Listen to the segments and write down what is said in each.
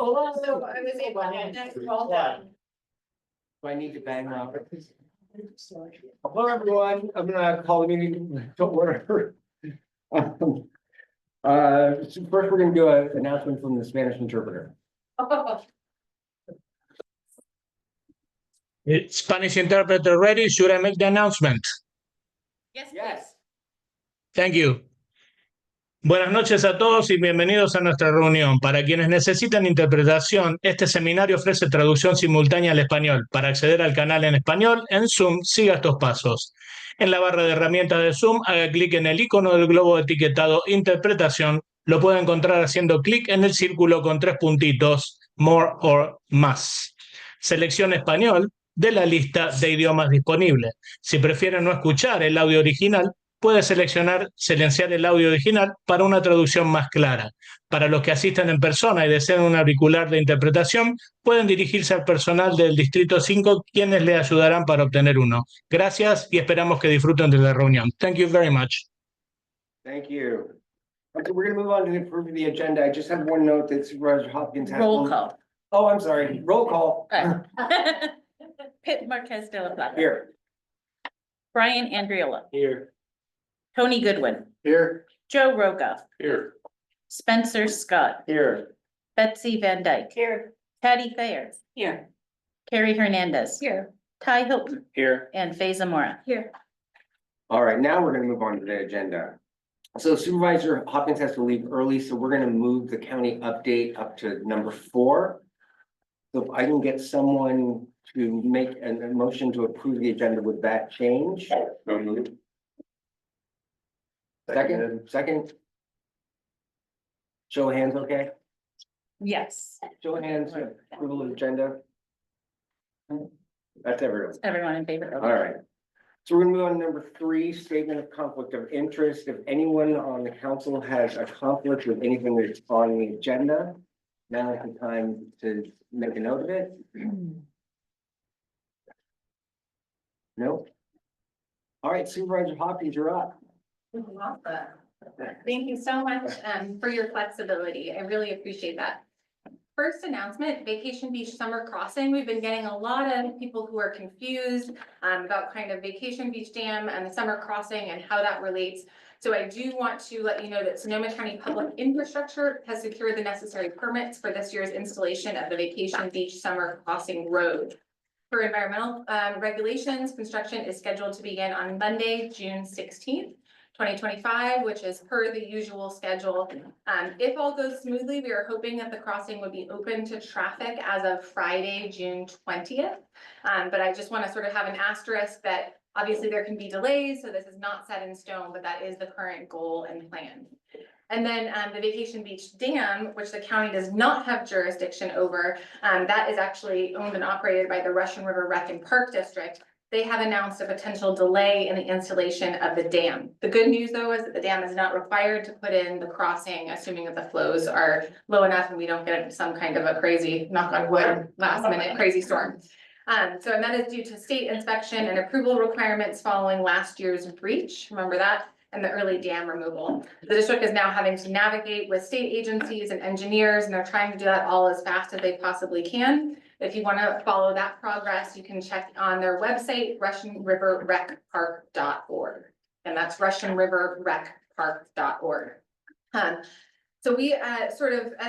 So I was able to next roll down. Do I need to bang out? Hello, everyone. I'm gonna call the meeting to order. So first, we're gonna do an announcement from the Spanish interpreter. Spanish interpreter ready. Should I make the announcement? Yes, please. Yes. Thank you. Buenas noches a todos y bienvenidos a nuestra reunión. Para quienes necesitan interpretación, este seminario ofrece traducción simultánea al español. Para acceder al canal en español, en Zoom, siga estos pasos. En la barra de herramientas de Zoom, haga clic en el icono del globo etiquetado Interpretación. Lo puede encontrar haciendo clic en el círculo con 3 puntitos, More or Más. Seleccione Español de la lista de idiomas disponibles. Si prefiere no escuchar el audio original, puede silenciar el audio original para una traducción más clara. Para los que asisten en persona y desean un auricular de interpretación, pueden dirigirse al personal del Distrito 5, quienes le ayudarán para obtener uno. Gracias y esperamos que disfruten de la reunión. Thank you very much. Thank you. Okay, we're gonna move on to approve the agenda. I just have one note that Supervisor Hopkins has. Roll call. Oh, I'm sorry. Roll call. Pitt Marquez de la Plata. Here. Brian Andriola. Here. Tony Goodwin. Here. Joe Roca. Here. Spencer Scott. Here. Betsy Van Dyke. Here. Patty Thayer. Here. Carrie Hernandez. Here. Ty Hilton. Here. And Faye Zamora. Here. All right, now we're gonna move on to the agenda. So Supervisor Hopkins has to leave early, so we're gonna move the county update up to number 4. So if I can get someone to make a motion to approve the agenda with that change. Second. Show of hands, okay? Yes. Show of hands, approval of agenda. That's everyone. Everyone in favor? All right. So we're gonna move on to number 3, statement of conflict of interest. If anyone on the council has a conflict with anything that's on the agenda, now is the time to make a note of it. No? All right, Supervisor Hopkins, you're up. Thank you so much for your flexibility. I really appreciate that. First announcement, Vacation Beach Summer Crossing. We've been getting a lot of people who are confused about kind of Vacation Beach Dam and the summer crossing and how that relates. So I do want to let you know that Sonoma County Public Infrastructure has secured the necessary permits for this year's installation of the Vacation Beach Summer Crossing Road. For environmental regulations, construction is scheduled to begin on Monday, June 16th. 2025, which is per the usual schedule. If all goes smoothly, we are hoping that the crossing would be open to traffic as of Friday, June 20th. But I just want to sort of have an asterisk that obviously there can be delays, so this is not set in stone, but that is the current goal and plan. And then the Vacation Beach Dam, which the county does not have jurisdiction over, that is actually owned and operated by the Russian River Rec and Park District. They have announced a potential delay in the installation of the dam. The good news, though, is that the dam is not required to put in the crossing, assuming that the flows are low enough and we don't get some kind of a crazy, knock on wood, last minute crazy storm. And that is due to state inspection and approval requirements following last year's breach. Remember that? And the early dam removal. The district is now having to navigate with state agencies and engineers, and they're trying to do that all as fast as they possibly can. If you want to follow that progress, you can check on their website, RussianRiverRecPark.org. And that's RussianRiverRecPark.org. So we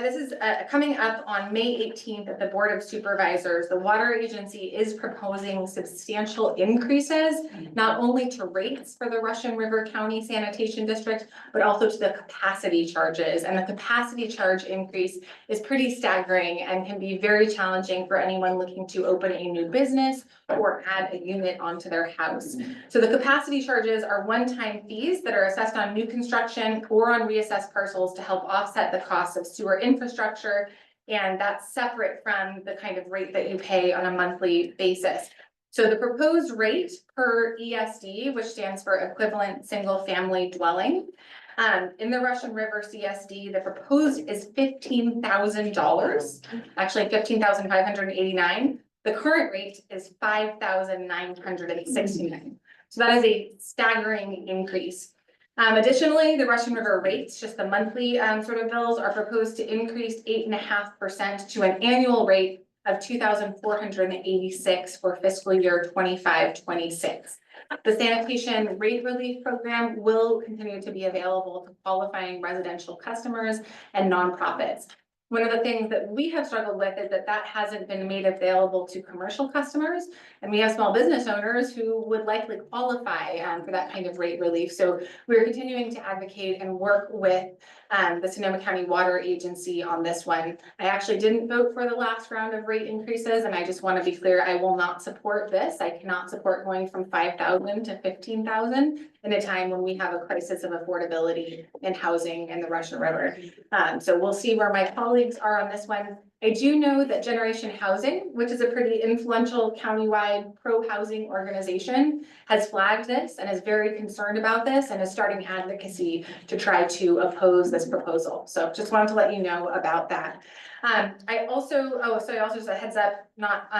this is coming up on May 18th at the Board of Supervisors. The Water Agency is proposing substantial increases, not only to rates for the Russian River County Sanitation District, but also to the capacity charges. And the capacity charge increase is pretty staggering and can be very challenging for anyone looking to open a new business or add a unit onto their house. So the capacity charges are one-time fees that are assessed on new construction or on reassessed parcels to help offset the costs of sewer infrastructure. And that's separate from the kind of rate that you pay on a monthly basis. So the proposed rate per ESD, which stands for equivalent single family dwelling, in the Russian River CSD, the proposed is $15,000, actually $15,589. The current rate is $5,969. So that is a staggering increase. Additionally, the Russian River rates, just the monthly sort of bills, are proposed to increase 8.5% to an annual rate of $2,486 for fiscal year 25-26. The sanitation rate relief program will continue to be available to qualifying residential customers and nonprofits. One of the things that we have struggled with is that hasn't been made available to commercial customers. And we have small business owners who would likely qualify for that kind of rate relief. So we're continuing to advocate and work with the Sonoma County Water Agency on this one. I actually didn't vote for the last round of rate increases, and I just want to be clear, I will not support this. I cannot support going from 5,000 to 15,000 in a time when we have a crisis of affordability in housing in the Russian River. So we'll see where my colleagues are on this one. I do know that Generation Housing, which is a pretty influential countywide pro-housing organization, has flagged this and is very concerned about this and is starting advocacy to try to oppose this proposal. So just wanted to let you know about that. I also just a heads up, not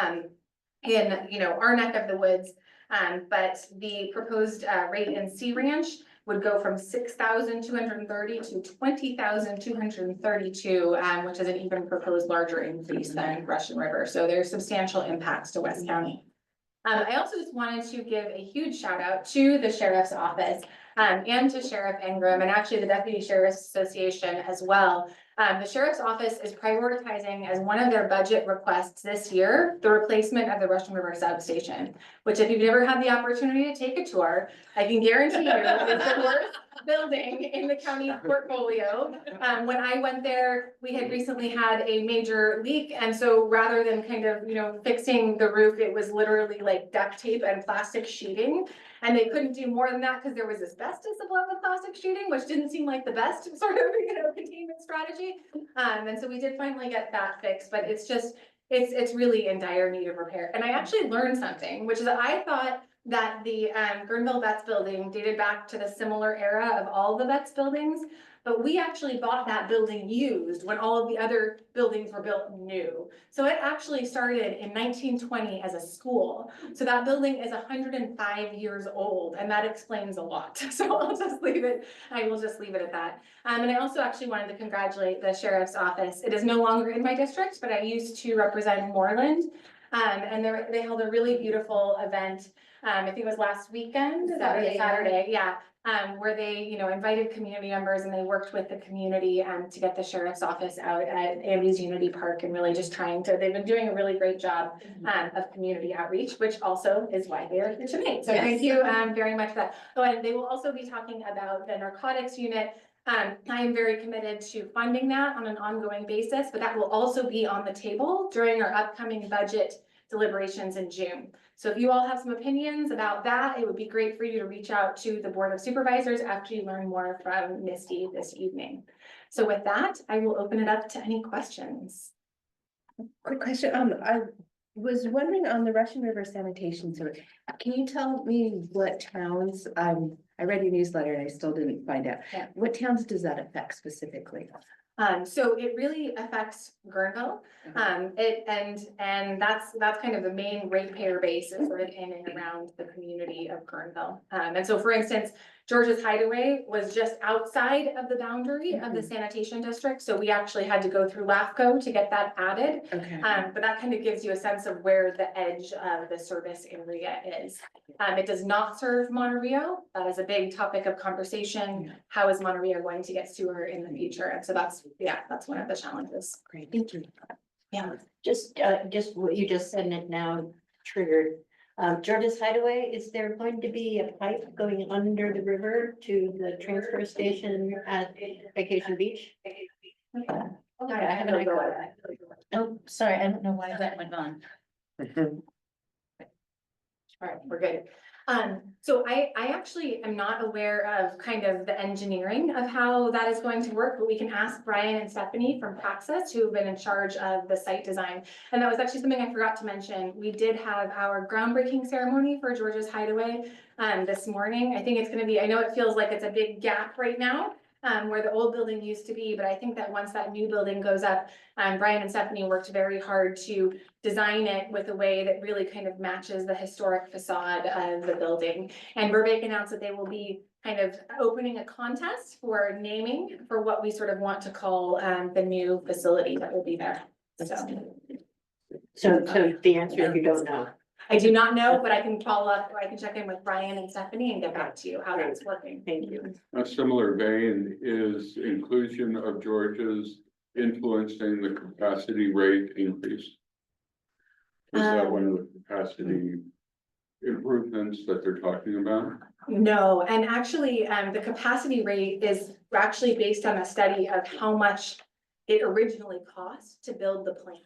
in our neck of the woods, but the proposed rate in Sea Ranch would go from 6,230 to 20,232, which is an even proposed larger increase than Russian River. So there's substantial impacts to West County. I also just wanted to give a huge shout out to the Sheriff's Office and to Sheriff Ingram and actually the Deputy Sheriff's Association as well. The Sheriff's Office is prioritizing as one of their budget requests this year, the replacement of the Russian River substation, which if you've never had the opportunity to take a tour, I can guarantee you is the worst building in the county portfolio. When I went there, we had recently had a major leak. And so rather than kind of, fixing the roof, it was literally like duct tape and plastic sheeting. And they couldn't do more than that because there was asbestos above the plastic sheeting, which didn't seem like the best sort of, containment strategy. And so we did finally get that fixed, but it's really in dire need of repair. And I actually learned something, which is that I thought that the Guerneville Vets building dated back to the similar era of all the Vets buildings, but we actually bought that building used when all of the other buildings were built new. So it actually started in 1920 as a school. So that building is 105 years old, and that explains a lot. So I will just leave it at that. And I also actually wanted to congratulate the Sheriff's Office. It is no longer in my district, but I used to represent Moreland. And they held a really beautiful event. I think it was last weekend, Saturday, yeah. Where they, invited community members and they worked with the community to get the Sheriff's Office out at Amby's Unity Park and really just they've been doing a really great job of community outreach, which also is why they are here tonight. So thank you very much for that. Oh, and they will also be talking about the narcotics unit. I am very committed to funding that on an ongoing basis, but that will also be on the table during our upcoming budget deliberations in June. So if you all have some opinions about that, it would be great for you to reach out to the Board of Supervisors after you learn more from Misty this evening. So with that, I will open it up to any questions. Quick question. I was wondering on the Russian River sanitation service. Can you tell me what towns, I read your newsletter and I still didn't find out. Yeah. What towns does that affect specifically? So it really affects Guerneville. And that's kind of the main ratepayer base is sort of in and around the community of Guerneville. And so for instance, George's Hideaway was just outside of the boundary of the sanitation district. So we actually had to go through LAFCO to get that added. Okay. But that kind of gives you a sense of where the edge of the service area is. It does not serve Monterey. That is a big topic of conversation. How is Monterey going to get sewer in the future? And so that's one of the challenges. Great, thank you. Yeah. Just what you just said, and it now triggered. George's Hideaway, is there going to be a pipe going under the river to the transfer station at Vacation Beach? Okay, I have an idea. Oh, sorry, I don't know why that went on. All right, we're good. So I actually am not aware of kind of the engineering of how that is going to work, but we can ask Brian and Stephanie from Praxis who have been in charge of the site design. And that was actually something I forgot to mention. We did have our groundbreaking ceremony for George's Hideaway this morning. I think it's going to be, I know it feels like it's a big gap right now, where the old building used to be, but I think that once that new building goes up, Brian and Stephanie worked very hard to design it with a way that really kind of matches the historic facade of the building. And Burbank announced that they will be kind of opening a contest for naming for what we sort of want to call the new facility that will be there. So the answer is you don't know. I do not know, but I can follow up, or I can check in with Brian and Stephanie and get back to you how that's working. Thank you. A similar vein is inclusion of Georgia's influencing the capacity rate increase. Is that one of the capacity improvements that they're talking about? No, and actually, the capacity rate is actually based on a study of how much it originally cost to build the plant.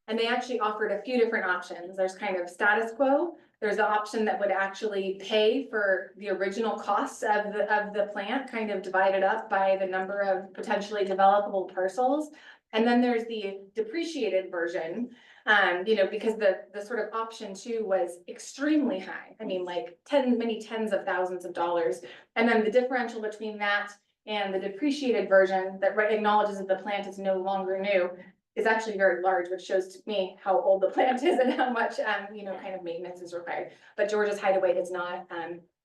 And they actually offered a few different options. There's kind of status quo. There's the option that would actually pay for the original costs of the plant, kind of divided up by the number of potentially developable parcels. And then there's the depreciated version, because the sort of option 2 was extremely high. I mean, like many tens of thousands of dollars. And then the differential between that and the depreciated version that acknowledges that the plant is no longer new is actually very large, which shows to me how old the plant is and how much, kind of maintenance is required. But Georgia's Hideaway does not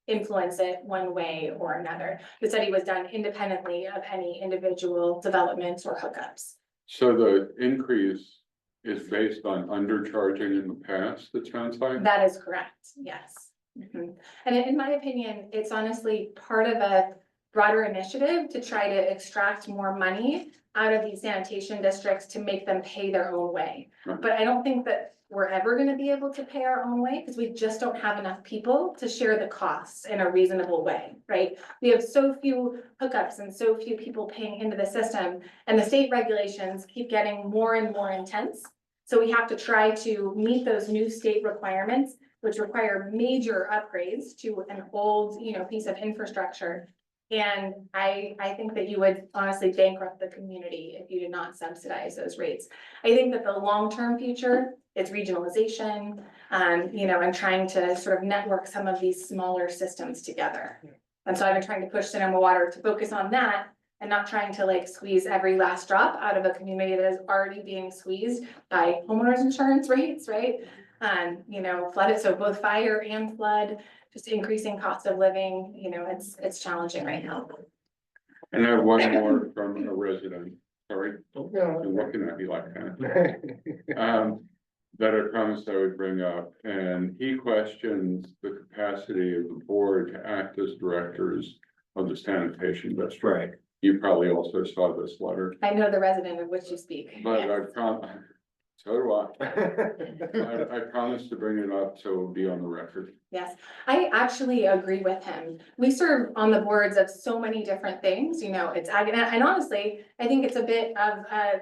influence it one way or another. The study was done independently of any individual developments or hookups. So the increase is based on undercharging in the past, it sounds like? That is correct, yes. Mhm. And in my opinion, it's honestly part of a broader initiative to try to extract more money out of these sanitation districts to make them pay their own way. Right. But I don't think that we're ever gonna be able to pay our own way because we just don't have enough people to share the costs in a reasonable way, right? We have so few hookups and so few people paying into the system, and the state regulations keep getting more and more intense. So we have to try to meet those new state requirements, which require major upgrades to an old, piece of infrastructure. And I think that you would honestly bankrupt the community if you did not subsidize those rates. I think that the long-term future is regionalization, and trying to sort of network some of these smaller systems together. And so I've been trying to push Sonoma Water to focus on that and not trying to like squeeze every last drop out of a community that is already being squeezed by homeowners insurance rates, right? Flooded, so both fire and flood, just increasing cost of living, it's challenging right now. And I have one more from a resident, sorry, you're looking at me like that. That I promised I would bring up, and he questions the capacity of the board to act as directors of the sanitation district. Right. You probably also saw this letter, I know the resident of which you speak. but Yes. so do I. I promised to bring it up, so it'll be on the record. Yes, I actually agree with him. We serve on the boards of so many different things, it's, and honestly, I think it's a bit of a,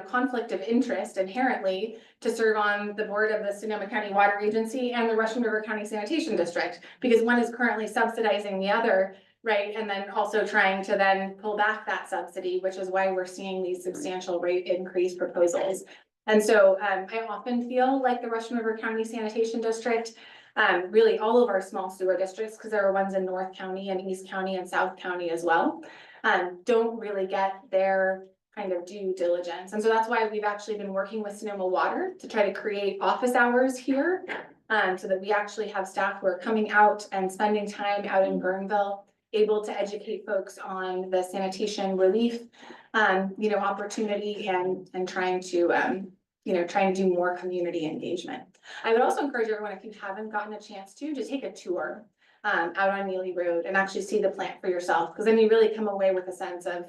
conflict of interest inherently to serve on the board of the Sonoma County Water Agency and the Russian River County Sanitation District, because one is currently subsidizing the other, right? And then also trying to then pull back that subsidy, which is why we're seeing these substantial rate increase proposals. And so I often feel like the Russian River County Sanitation District, really all of our small sewer districts, because there are ones in North County and East County and South County as well, don't really get their kind of due diligence. And so that's why we've actually been working with Sonoma Water to try to create office hours here, so that we actually have staff who are coming out and spending time out in Burnville, able to educate folks on the sanitation relief, opportunity and trying to do more community engagement. I would also encourage everyone, if you haven't gotten a chance to take a tour out on Neely Road and actually see the plant for yourself, because then you really come away with a sense of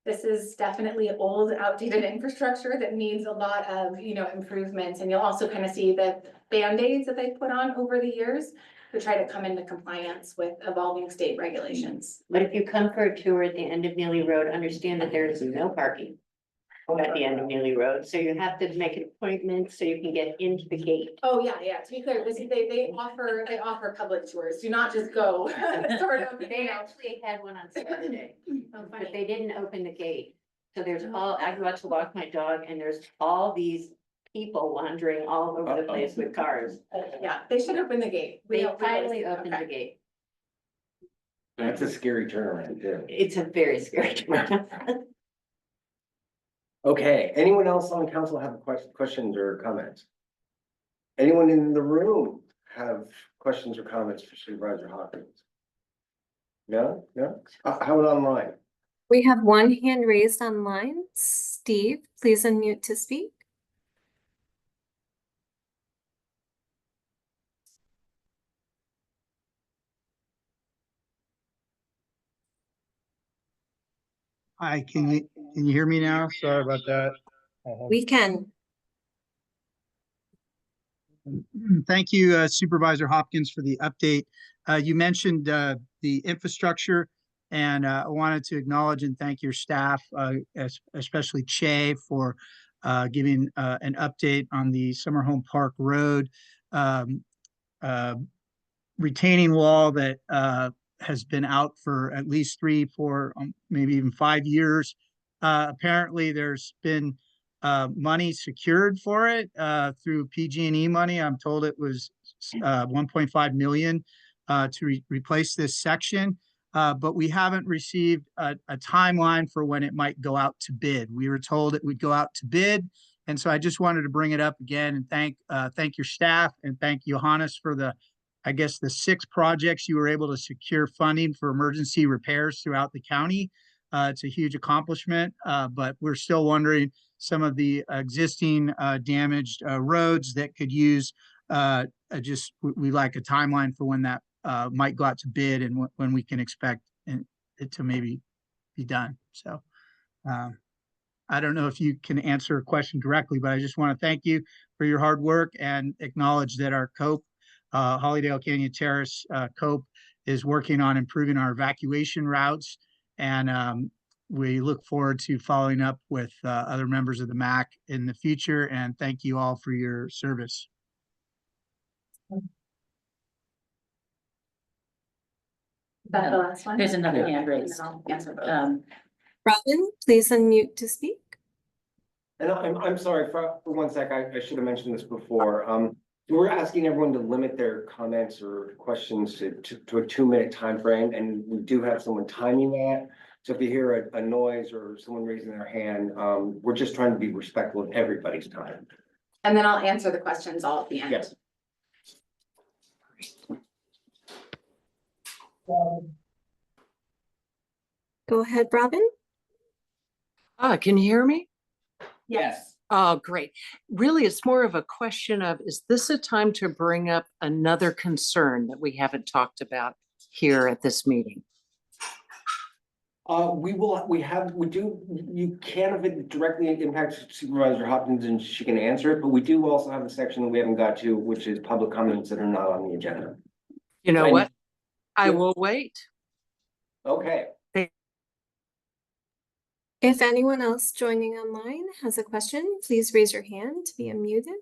this is definitely old, outdated infrastructure that needs a lot of, improvements. And you'll also kind of see the Band-Aids that they put on over the years to try to come into compliance with evolving state regulations. But if you come for a tour at the end of Neely Road, understand that there is no parking at the end of Neely Road, so you have to make an appointment so you can get into the gate. Oh, yeah, to be clear, they offer public tours, do not just go sort of, They actually had one on Saturday, Oh, but funny. they didn't open the gate. So there's I go out to walk my dog and there's all these people wandering all over the place with cars. Yeah, they should open the gate. We They don't- finally okay. opened the gate. That's a scary turnaround too. It's a very scary. Okay, anyone else on council have questions or comments? Anyone in the room have questions or comments for Supervisor Hopkins? No, no? How about online? We have one hand raised online. Steve, please unmute to speak. Hi, can you hear me now? Sorry about that. We can. Thank you Supervisor Hopkins for the update. You mentioned the infrastructure, and I wanted to acknowledge and thank your staff, especially Che, for giving an update on the Summer Home Park Road retaining wall that has been out for at least 3, 4, maybe even 5 years. Apparently there's been money secured for it through PG&E money. I'm told it was 1.5 million to replace this section, but we haven't received a timeline for when it might go out to bid. We were told it would go out to bid, and so I just wanted to bring it up again and thank your staff and thank Johannes for the 6 projects you were able to secure funding for emergency repairs throughout the county. It's a huge accomplishment, but we're still wondering some of the existing damaged roads that could use we like a timeline for when that might go out to bid and when we can expect it to maybe be done. So I don't know if you can answer a question directly, but I just want to thank you for your hard work and acknowledge that our COPE, Hollydale Canyon Terrace COPE, is working on improving our evacuation routes, and we look forward to following up with other members of the MAC in the future, and thank you all for your service. That's the last one. There's another Yeah. hand raised. And then I'll answer both. Robin, please unmute to speak. And I'm sorry, for 1 sec, I should have mentioned this before. We're asking everyone to limit their comments or questions to a 2-minute time frame, and we do have someone timing that. So if you hear a noise or someone raising their hand, we're just trying to be respectful of everybody's time. And then I'll answer the questions all at the end. Yes. Go ahead, Robin. Can you hear me? Yes. Oh, great. Really, it's more of a question of, is this a time to bring up another concern that we haven't talked about here at this meeting? You can, if it directly impacts Supervisor Hopkins and she can answer it, but we do also have a section that we haven't got to, which is public comments that are not on the agenda. You know And- what? I will wait. Okay. If anyone else joining online has a question, please raise your hand to be unmuted.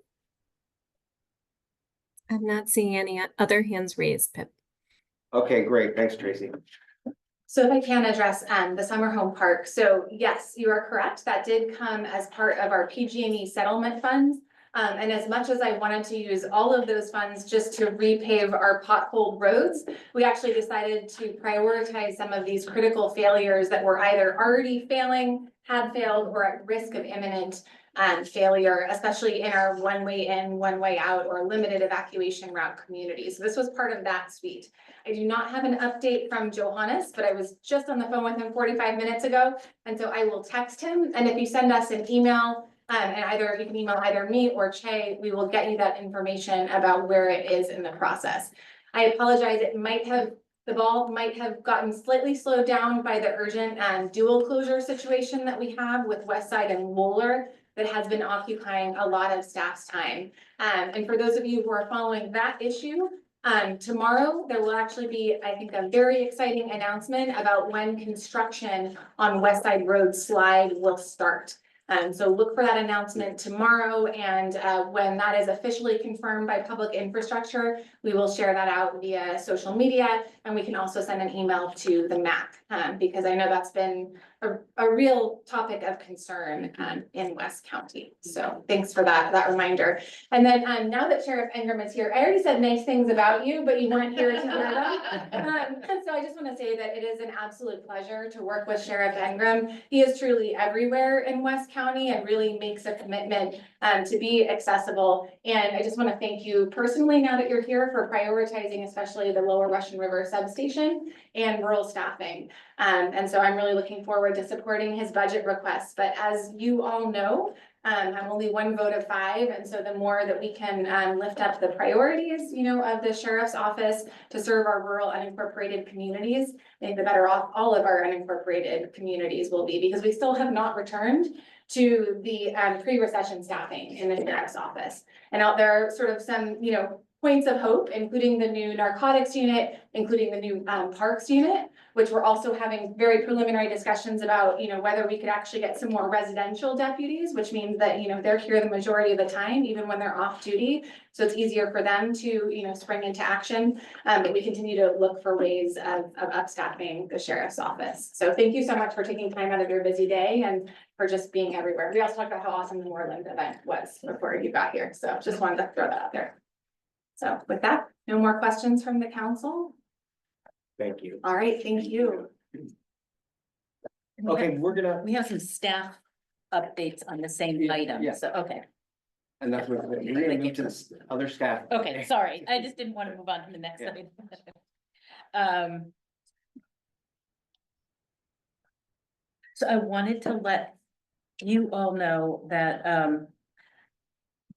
I'm not seeing any other hands raised, Pip. Okay, great. Thanks, Tracy. So if I can address the Summer Home Park. So yes, you are correct. That did come as part of our PG&E settlement funds. And as much as I wanted to use all of those funds just to repave our potholed roads, we actually decided to prioritize some of these critical failures that were either already failing, had failed, or at risk of imminent failure, especially in our one-way in, one-way out, or limited evacuation route communities. So this was part of that suite. I do not have an update from Johannes, but I was just on the phone with him 45 minutes ago. And so I will text him. And if you send us an email, and you can email either me or Che, we will get you that information about where it is in the process. I apologize, the ball might have gotten slightly slowed down by the urgent dual closure situation that we have with Westside and Wooler that has been occupying a lot of staff's time. And for those of you who are following that issue, tomorrow there will actually be, I think, a very exciting announcement about when construction on Westside Road Slide will start. So look for that announcement tomorrow, and when that is officially confirmed by Public Infrastructure, we will share that out via social media, and we can also send an email to the MAC, because I know that's been a real topic of concern in West County. So thanks for that reminder. And then now that Sheriff Ingram is here, I already said nice things about you, but you weren't here to hear them. So I just want to say that it is an absolute pleasure to work with Sheriff Ingram. He is truly everywhere in West County and really makes a commitment to be accessible. And I just want to thank you personally, now that you're here, for prioritizing especially the Lower Russian River substation and rural staffing. And so I'm really looking forward to supporting his budget requests. But as you all know, I'm only one vote of 5. And so the more that we can lift up the priorities, of the sheriff's office to serve our rural unincorporated communities, I think the better off all of our unincorporated communities will be, because we still have not returned to the pre-recession staffing in the sheriff's office. And out there are sort of some, points of hope, including the new narcotics unit, including the new parks unit, which we're also having very preliminary discussions about, whether we could actually get some more residential deputies, which means that, they're here the majority of the time, even when they're off duty. So it's easier for them to, spring into action. But we continue to look for ways of upstaffing the sheriff's office. So thank you so much for taking time out of your busy day and for just being everywhere. We also talked about how awesome the Moreland event was before you got here. So just wanted to throw that out there. So with that, no more questions from the council? Thank you. All right, thank you. Okay, We have some staff updates on the same item, Yeah. so, okay. and that's what, we're gonna move to the other staff. Okay, sorry, I just didn't want to move on to the next Yeah. item. So I wanted to let you all know that,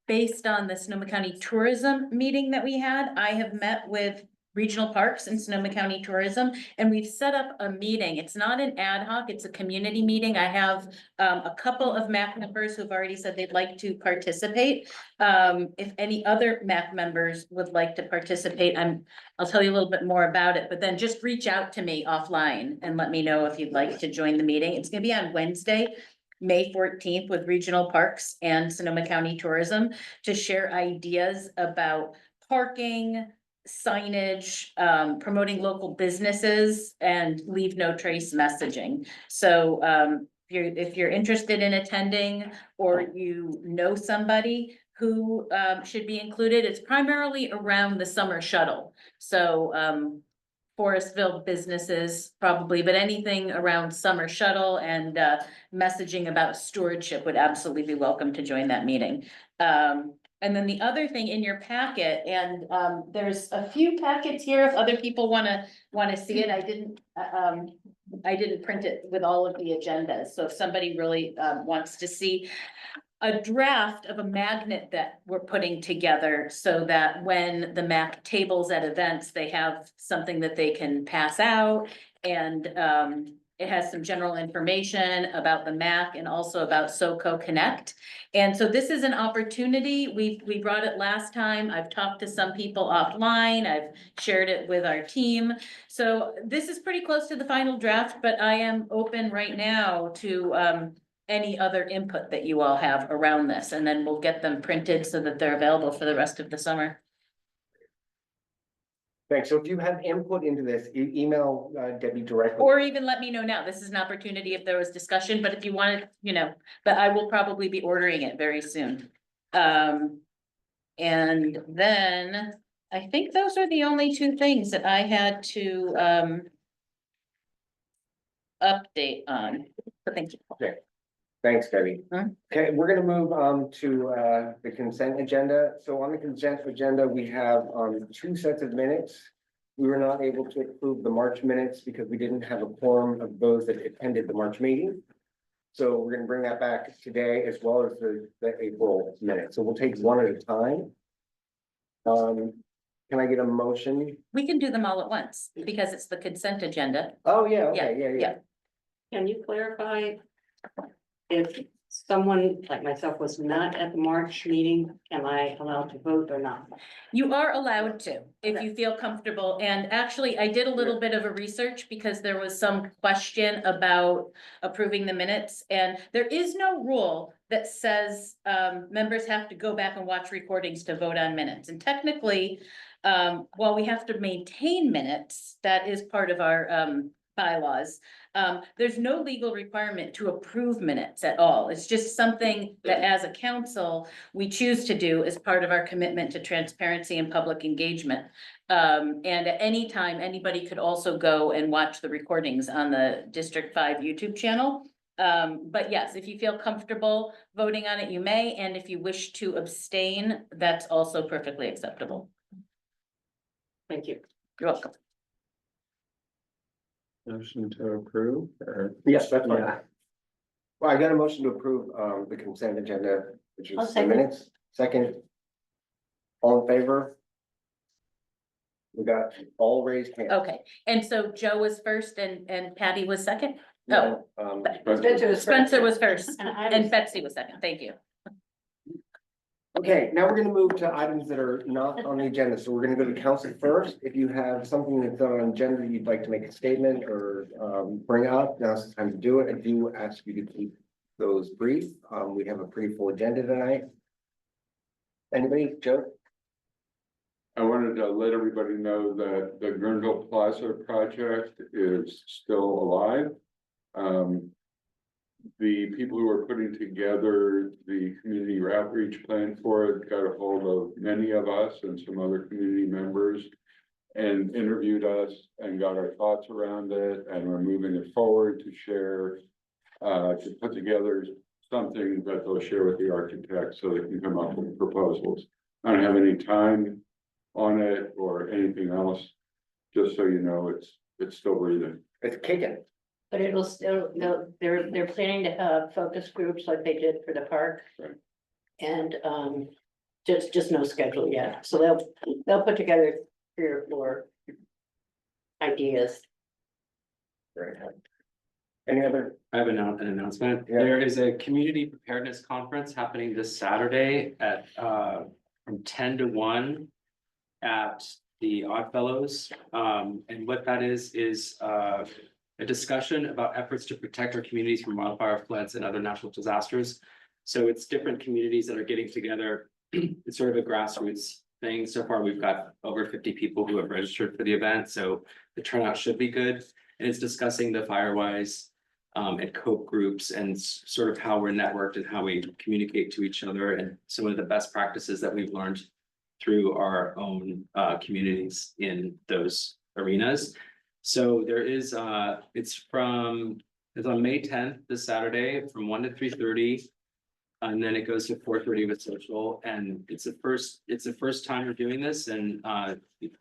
based on the Sonoma County Tourism meeting that we had, I have met with Regional Parks and Sonoma County Tourism, and we've set up a meeting. It's not an ad hoc, it's a community meeting. I have a couple of MAC members who've already said they'd like to participate. If any other MAC members would like to participate, I'll tell you a little bit more about it, but then just reach out to me offline and let me know if you'd like to join the meeting. It's gonna be on Wednesday, May 14th, with Regional Parks and Sonoma County Tourism to share ideas about parking, signage, promoting local businesses, and leave no trace messaging. So if you're interested in attending, or you know somebody who should be included, it's primarily around the summer shuttle. So Forestville businesses probably, but anything around summer shuttle and messaging about stewardship would absolutely be welcome to join that meeting. And then the other thing in your packet, and there's a few packets here if other people wanna see it. I didn't print it with all of the agendas, so if somebody really wants to see a draft of a magnet that we're putting together, so that when the MAC tables at events, they have something that they can pass out. And it has some general information about the MAC and also about SoCo Connect. And so this is an opportunity. We brought it last time. I've talked to some people offline. I've shared it with our team. So this is pretty close to the final draft, but I am open right now to any other input that you all have around this, and then we'll get them printed so that they're available for the rest of the summer. Thanks. So if you have input into this, email Debbie directly. Or even let me know now. This is an opportunity if there was discussion, but if you wanted, but I will probably be ordering it very soon. And then I think those are the only 2 things that I had to update on. So thank you. Okay. Thanks, Debbie. Okay, we're gonna move to the consent agenda. So on the consent agenda, we have 2 sets of minutes. We were not able to approve the March minutes because we didn't have a quorum of those that attended the March meeting. So we're gonna bring that back today, as well as the April minutes. So we'll take one at a time. Can I get a motion? We can do them all at once because it's the consent agenda. Oh, yeah, okay, yeah. Yeah. Can you clarify if someone like myself was not at the March meeting, am I allowed to vote or not? You are allowed to, if you feel comfortable. And actually, I did a little bit of a research because there was some question about approving the minutes. And there is no rule that says members have to go back and watch recordings to vote on minutes. And technically, while we have to maintain minutes, that is part of our bylaws. There's no legal requirement to approve minutes at all. It's just something that as a council, we choose to do as part of our commitment to transparency and public engagement. And at any time, anybody could also go and watch the recordings on the District 5 YouTube channel. But yes, if you feel comfortable voting on it, you may, and if you wish to abstain, that's also perfectly acceptable. Thank you. You're welcome. Motion to approve, or Yes, that's fine. Well, I got a motion to approve, the consent agenda, which I'll is the second. minutes. Second. All in favor? We got all raised hands. Okay, and so Joe was first and Patty was second? No, Spencer was first And I and was, Betsy was second. Thank you. Okay, now we're gonna move to items that are not on the agenda. So we're gonna go to council first. If you have something that's on the agenda, you'd like to make a statement or bring up, now's the time to do it. I do ask you to keep those brief. We have a pretty full agenda tonight. Anybody, Joe? I wanted to let everybody know that the Gurnville Plaza project is still alive. The people who are putting together the community outreach plan for it got a hold of many of us and some other community members and interviewed us and got our thoughts around it, and we're moving it forward to share, to put together something that they'll share with the architect so they can come up with proposals. I don't have any time on it or anything else, just so you know, it's still breathing. It's kicking. but it'll still, they're planning to have focus groups like they did for the park. Right. And, just no schedule yet, so they'll put together 3 or 4 ideas. Very good. Any other? I have an announcement. Yeah. There is a community preparedness conference happening this Saturday at from 10 to 1 at the Oddfellows. And what that is a discussion about efforts to protect our communities from wildfire, floods, and other natural disasters. So it's different communities that are getting together. It's sort of a grassroots thing. So far, we've got over 50 people who have registered for the event, so the turnout should be good. And it's discussing the Firewise and COPE groups and sort of how we're networked and how we communicate to each other and some of the best practices that we've learned through our own communities in those arenas. So there is, it's on May 10th, this Saturday, from 1 to 3:30. And then it goes to 4:30 with social, and it's the first time we're doing this, and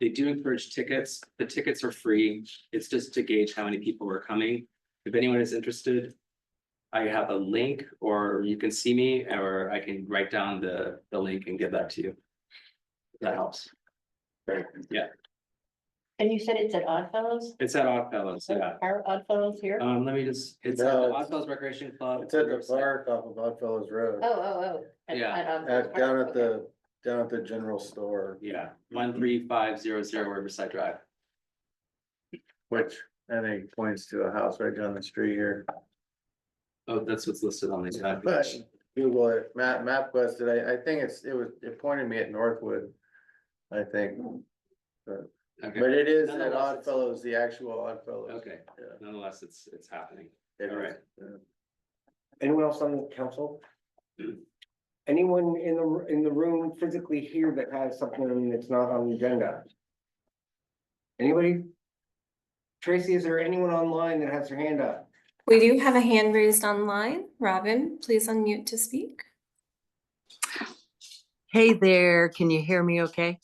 they do encourage tickets. The tickets are free. It's just to gauge how many people are coming. If anyone is interested, I have a link, or you can see me, or I can write down the link and give that to you. If that helps. Great. Yeah, And you said it's at Oddfellows? it's at Oddfellows, yeah. Are Oddfellows here? Let me just, it's at No, the it's- Oddfellows Recreation Club. It's at the park off of Oddfellows Road, Oh. Yeah. down at the general store, Yeah, 13500 Riverside Drive. which I think points to a house right down the street here. Oh, that's what's listed on the map. But Google it, MapQuest, I think it pointed me at Northwood, I think. Okay. But it is at Nonetheless, it's- Oddfellows, the actual Oddfellows. Okay, Yeah. nonetheless, it's happening. It All is, right. yeah. Anyone else on the council? Anyone in the room physically here that has something that's not on the agenda? Anybody? Tracy, is there anyone online that has their hand up? We do have a hand raised online. Robin, please unmute to speak. Hey there, can you hear me okay?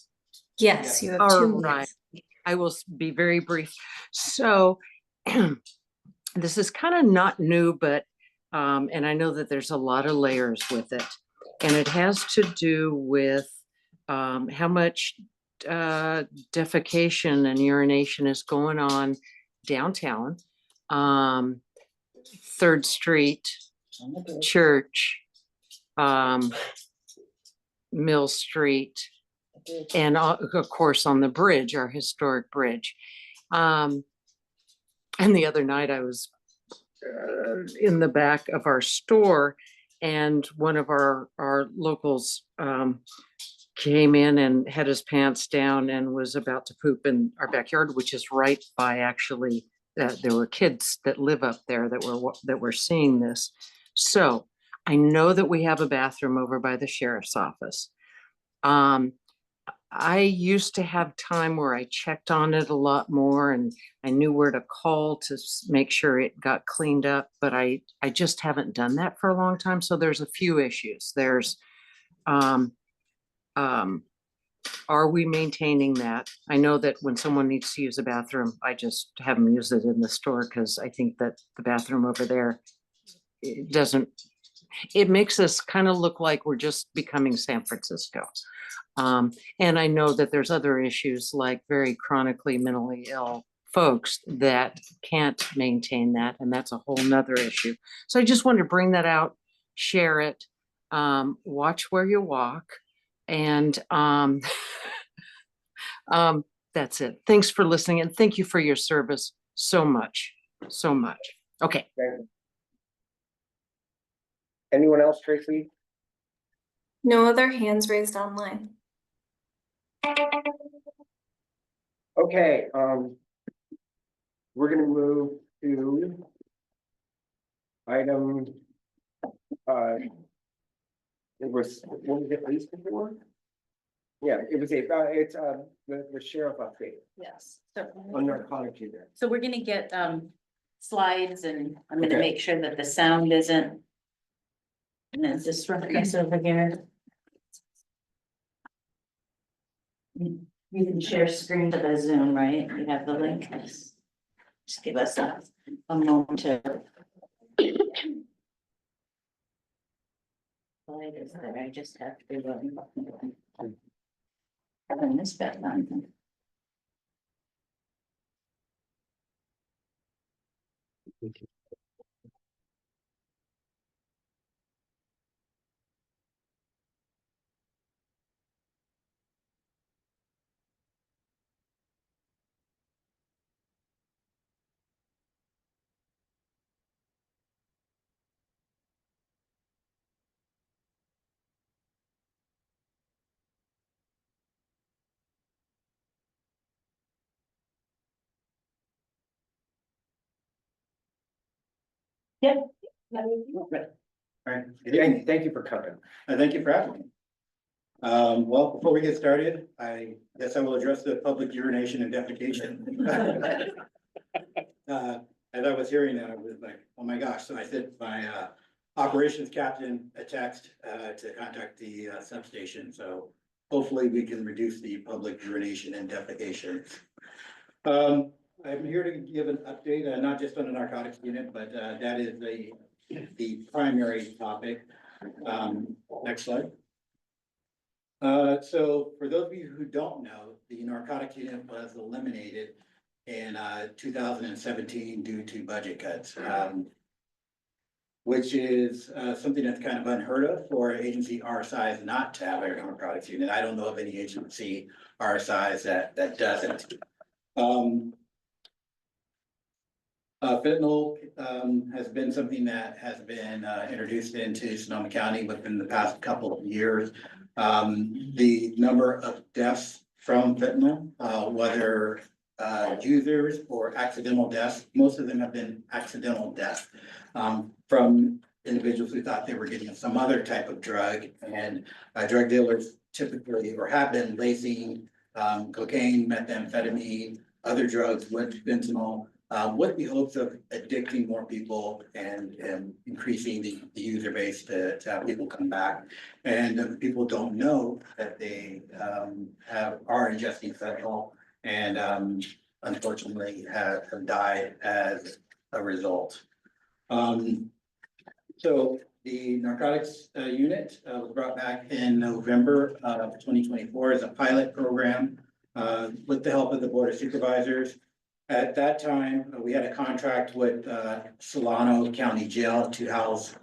Yes, you have All 2 right. minutes. I will be very brief. So this is kind of not new, but and I know that there's a lot of layers with it. And it has to do with how much defecation and urination is going on downtown. 3rd Street, Church, Mill Street, and of course on the bridge, our historic bridge. And the other night I was in the back of our store, and one of our locals came in and had his pants down and was about to poop in our backyard, which is right by actually there were kids that live up there that were seeing this. So I know that we have a bathroom over by the sheriff's office. I used to have time where I checked on it a lot more and I knew where to call to make sure it got cleaned up, but I just haven't done that for a long time. So there's a few issues. There's, are we maintaining that? I know that when someone needs to use a bathroom, I just have them use it in the store because I think that the bathroom over there, it makes us kind of look like we're just becoming San Francisco. And I know that there's other issues like very chronically mentally ill folks that can't maintain that, and that's a whole nother issue. So I just wanted to bring that out, share it, watch where you walk, and that's it. Thanks for listening, and thank you for your service so much, so much. Okay. Anyone else, Tracy? No other hands raised online. Okay, we're gonna move to item, it was, what was it, least before? Yeah, it was the sheriff update Yes. So on narcotics there. So we're gonna get slides and I'm gonna Okay. make sure that the sound isn't. And then just ruckus over here. You can share screen to the Zoom, right? You have the link. Just give us a moment to. Slide is there, I just have to. Turn this back on. Yep. Right. Thank you for coming. Thank you for having me. Well, before we get started, I guess I will address the public urination and defecation. As I was hearing that, I was like, oh my gosh, so I sent my operations captain a text to contact the substation, so hopefully we can reduce the public urination and defecation. I'm here to give an update, not just on the narcotics unit, but that is the primary topic. Next slide. So for those of you who don't know, the narcotics unit was eliminated in 2017 due to budget cuts, which is something that's kind of unheard of for an agency our size not to have a narcotics unit. I don't know of any agency our size that doesn't. Fentanyl has been something that has been introduced into Sonoma County within the past couple of years. The number of deaths from fentanyl, whether users or accidental deaths, most of them have been accidental deaths from individuals who thought they were getting some other type of drug, and drug dealers typically or have been lacing cocaine, methamphetamine, other drugs with fentanyl, with the hopes of addicting more people and increasing the user base to have people come back. And people don't know that they are ingesting fentanyl and unfortunately have died as a result. So the narcotics unit was brought back in November of 2024 as a pilot program with the help of the Board of Supervisors. At that time, we had a contract with Solano County Jail to house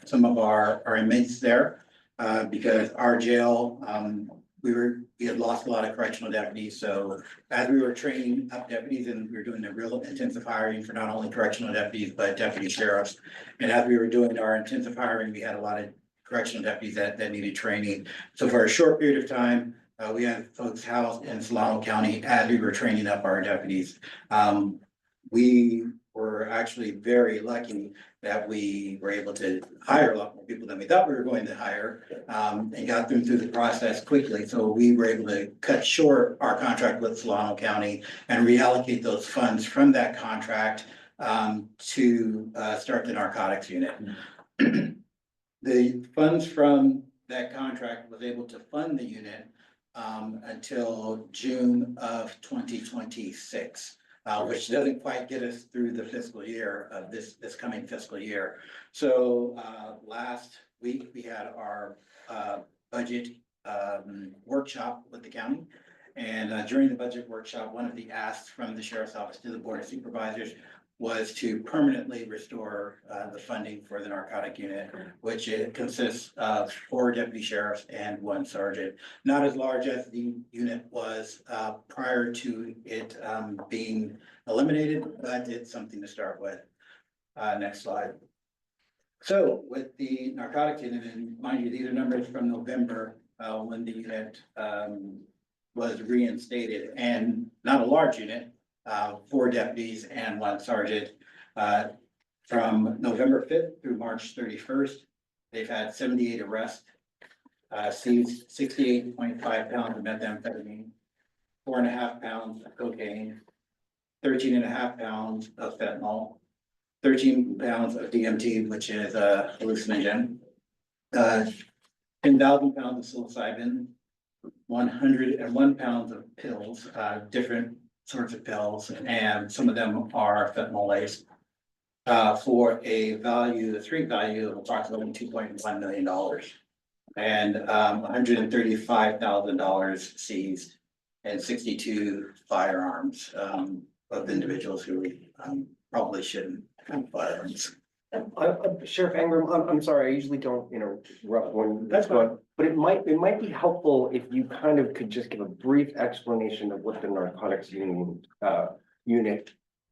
some of our inmates there because our jail, we had lost a lot of correctional deputies. So as we were training up deputies and we were doing a real intensive hiring for not only correctional deputies, but deputy sheriffs. And as we were doing our intensive hiring, we had a lot of correctional deputies that needed training. So for a short period of time, we had folks housed in Solano County as we were training up our deputies. we were actually very lucky that we were able to hire a lot more people than we thought we were going to hire. And got them through the process quickly, so we were able to cut short our contract with Solano County and reallocate those funds from that contract to start the narcotics unit. The funds from that contract was able to fund the unit until June of 2026. Which doesn't quite get us through the fiscal year of this coming fiscal year. So last week, we had our budget workshop with the county. And during the budget workshop, one of the asks from the sheriff's office to the board of supervisors was to permanently restore the funding for the narcotic unit, which it consists of 4 deputy sheriffs and 1 sergeant. Not as large as the unit was prior to it being eliminated, but it's something to start with. Next slide. So with the narcotics unit, and mind you, these are numbers from November when the unit was reinstated, and not a large unit. 4 deputies and 1 sergeant. From November 5th through March 31st, they've had 78 arrests, seized 68.5 pounds of methamphetamine, 4.5 pounds of cocaine, 13.5 pounds of fentanyl, 13 pounds of DMT, which is a hallucinogen, 10,000 pounds of psilocybin, 101 pounds of pills, different sorts of pills, and some of them are fentanyl laced, for the street value of approximately $2.1 million. And $135,000 seized, and 62 firearms of individuals who probably shouldn't have firearms. Sheriff Ingram, I'm sorry, I usually don't interrupt when That's fine. but it might be helpful if you kind of could just give a brief explanation of what the narcotics unit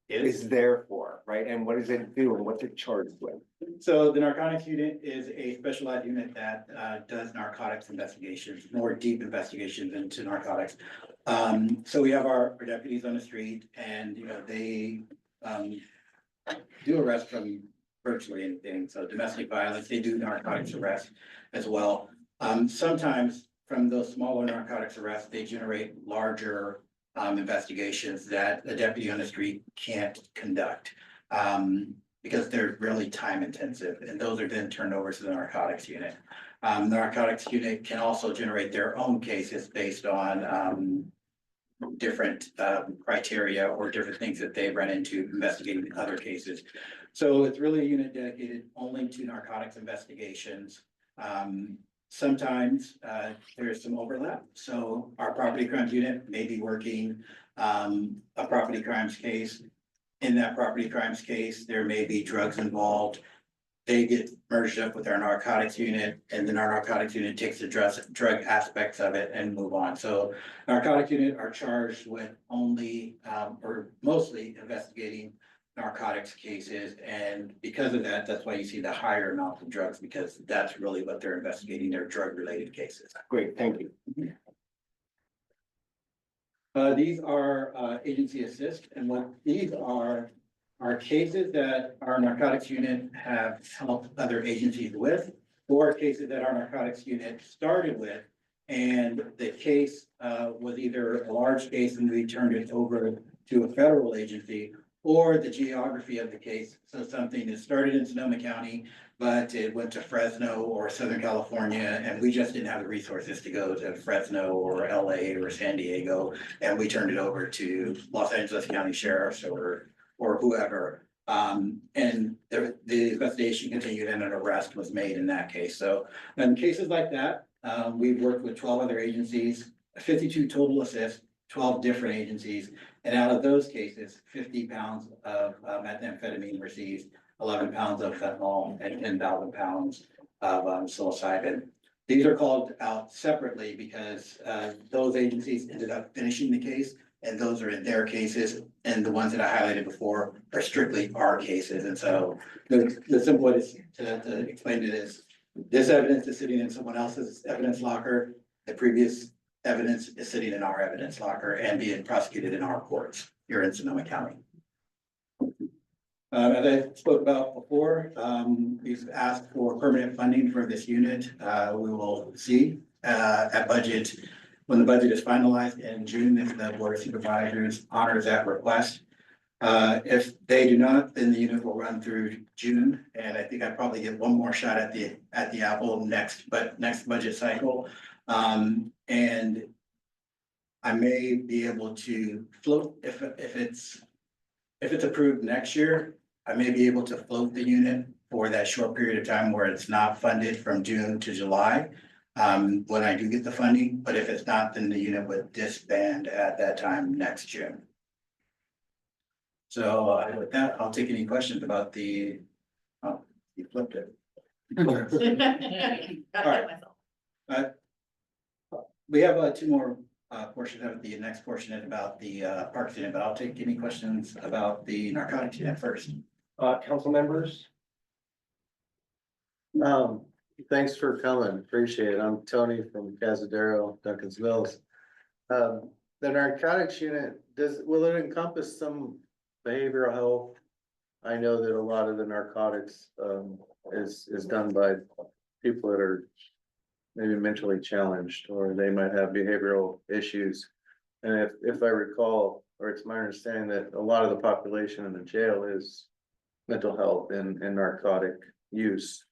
is there for, right? And what does it do and what's it charged with? So the narcotics unit is a specialized unit that does narcotics investigations, more deep investigations into narcotics. So we have our deputies on the street, and they do arrest from virtually anything. So domestic violence, they do narcotics arrests as well. Sometimes from those smaller narcotics arrests, they generate larger investigations that a deputy on the street can't conduct. Because they're really time intensive, and those are then turned over to the narcotics unit. The narcotics unit can also generate their own cases based on different criteria or different things that they run into investigating other cases. So it's really a unit dedicated only to narcotics investigations. Sometimes there's some overlap. So our property crimes unit may be working a property crimes case. In that property crimes case, there may be drugs involved. They get merged up with our narcotics unit, and then our narcotics unit takes the drug aspects of it and move on. So narcotics unit are charged with only or mostly investigating narcotics cases. And because of that, that's why you see the higher amount of drugs, because that's really what they're investigating, their drug related cases. Great, thank you. These are agency assist, and what these are cases that our narcotics unit have helped other agencies with, or cases that our narcotics unit started with. And the case was either a large case and we turned it over to a federal agency, or the geography of the case. So something that started in Sonoma County, but it went to Fresno or Southern California, and we just didn't have the resources to go to Fresno or LA or San Diego. And we turned it over to Los Angeles County Sheriffs or whoever. And the investigation continued and an arrest was made in that case. So in cases like that, we've worked with 12 other agencies, 52 total assists, 12 different agencies. And out of those cases, 50 pounds of methamphetamine were seized, 11 pounds of fentanyl, and 10,000 pounds of psilocybin. These are called out separately because those agencies ended up finishing the case, and those are in their cases. And the ones that I highlighted before are strictly our cases. And so the simple way to explain it is, this evidence is sitting in someone else's evidence locker. The previous evidence is sitting in our evidence locker and being prosecuted in our courts here in Sonoma County. As I spoke about before, we've asked for permanent funding for this unit. We will see, at budget, when the budget is finalized in June, if the board of supervisors honors that request. If they do not, then the unit will run through June, and I think I probably get one more shot at the apple next budget cycle. And I may be able to float, if it's approved next year, I may be able to float the unit for that short period of time where it's not funded from June to July. When I do get the funding, but if it's not, then the unit would disband at that time next June. So with that, I'll take any questions about the, oh, you flipped it. All right. We have two more portions of the next portion is about the parks unit, but I'll take any questions about the narcotics unit first. Council members? Thanks for coming, appreciate it. I'm Tony from Casadero, Duncan's Mills. The narcotics unit, will it encompass some behavioral health? I know that a lot of the narcotics is done by people that are maybe mentally challenged, or they might have behavioral issues. And if I recall, or it's my understanding that a lot of the population in the jail is mental health and narcotic use.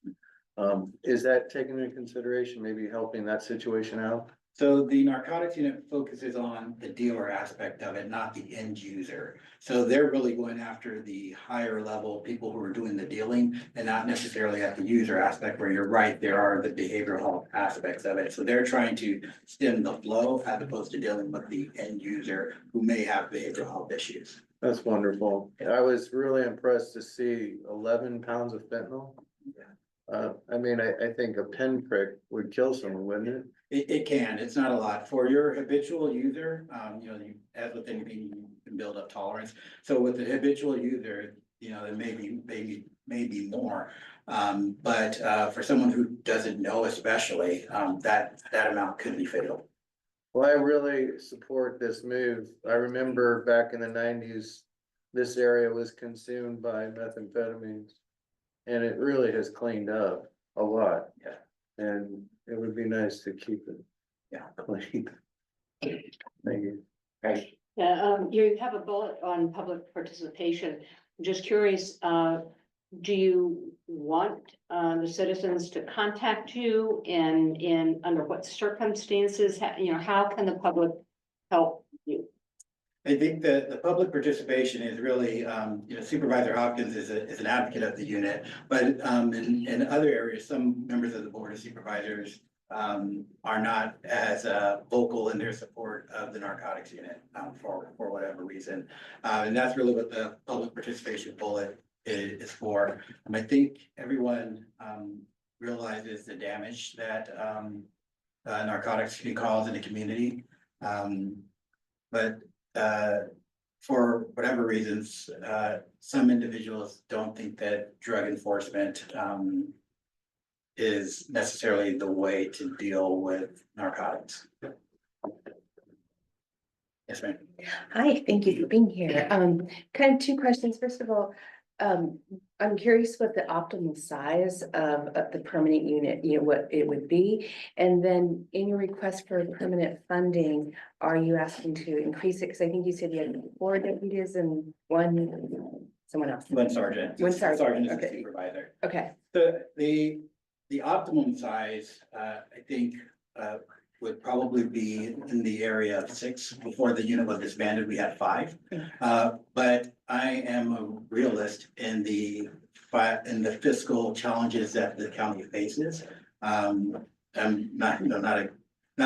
Is that taken into consideration, maybe helping that situation out? So the narcotics unit focuses on the dealer aspect of it, not the end user. So they're really going after the higher level people who are doing the dealing and not necessarily at the user aspect where you're right, there are the behavioral health aspects of it. So they're trying to stem the flow as opposed to dealing with the end user who may have behavioral health issues. That's wonderful. I was really impressed to see 11 pounds of fentanyl. I mean, I think a pinprick would kill someone, wouldn't it? It can, it's not a lot. For your habitual user, as with anything, you can build up tolerance. So with the habitual user, there may be more. But for someone who doesn't know especially, that amount could be fatal. Well, I really support this move. I remember back in the 90s, this area was consumed by methamphetamines. And it really has cleaned up a lot. Yeah. And it would be nice to keep it clean. Thank you. Right. Yeah, you have a bullet on public participation. I'm just curious, do you want the citizens to contact you and under what circumstances? How can the public help you? I think that the public participation is really, Supervisor Hopkins is an advocate of the unit, but in other areas, some members of the Board of Supervisors are not as vocal in their support of the narcotics unit for whatever reason. And that's really what the public participation bullet is for. I think everyone realizes the damage that narcotics can cause in the community. But for whatever reasons, some individuals don't think that drug enforcement is necessarily the way to deal with narcotics. Yes, ma'am. Hi, thank you for being here. Kind of two questions. First of all, I'm curious what the optimal size of the permanent unit, what it would be. And then in your request for permanent funding, are you asking to increase it? Because I think you said you had 4 deputies and someone else. One sergeant. One sergeant, Sergeant is the okay. supervisor. Okay, The optimum size, I think, would probably be in the area of 6. Before the unit was disbanded, we had 5. But I am a realist in the fiscal challenges that the county faces. I'm not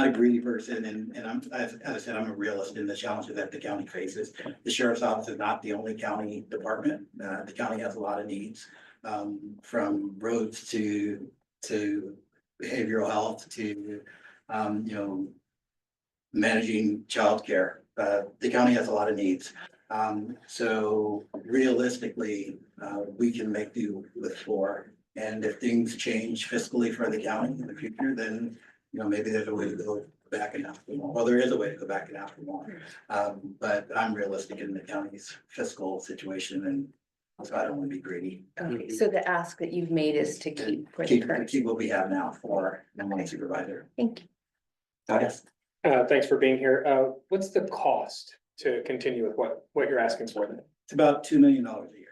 a greedy person, and I'm, as I said, I'm a realist in the challenges that the county faces. The sheriff's office is not the only county department. The county has a lot of needs, from roads to behavioral health to managing childcare. The county has a lot of needs. So realistically, we can make do with 4. And if things change fiscally for the county in the future, then, maybe there's a way to go back and ask for more. Well, there is a way to go back and ask for more. But I'm realistic in the county's fiscal situation, and So I don't want to be greedy. Okay, so the ask that you've made is to keep for the Keep, current. keep what we have now for the one supervisor. Thank you. Yes. Thanks for being here. What's the cost to continue with what you're asking for then? It's about $2 million a year.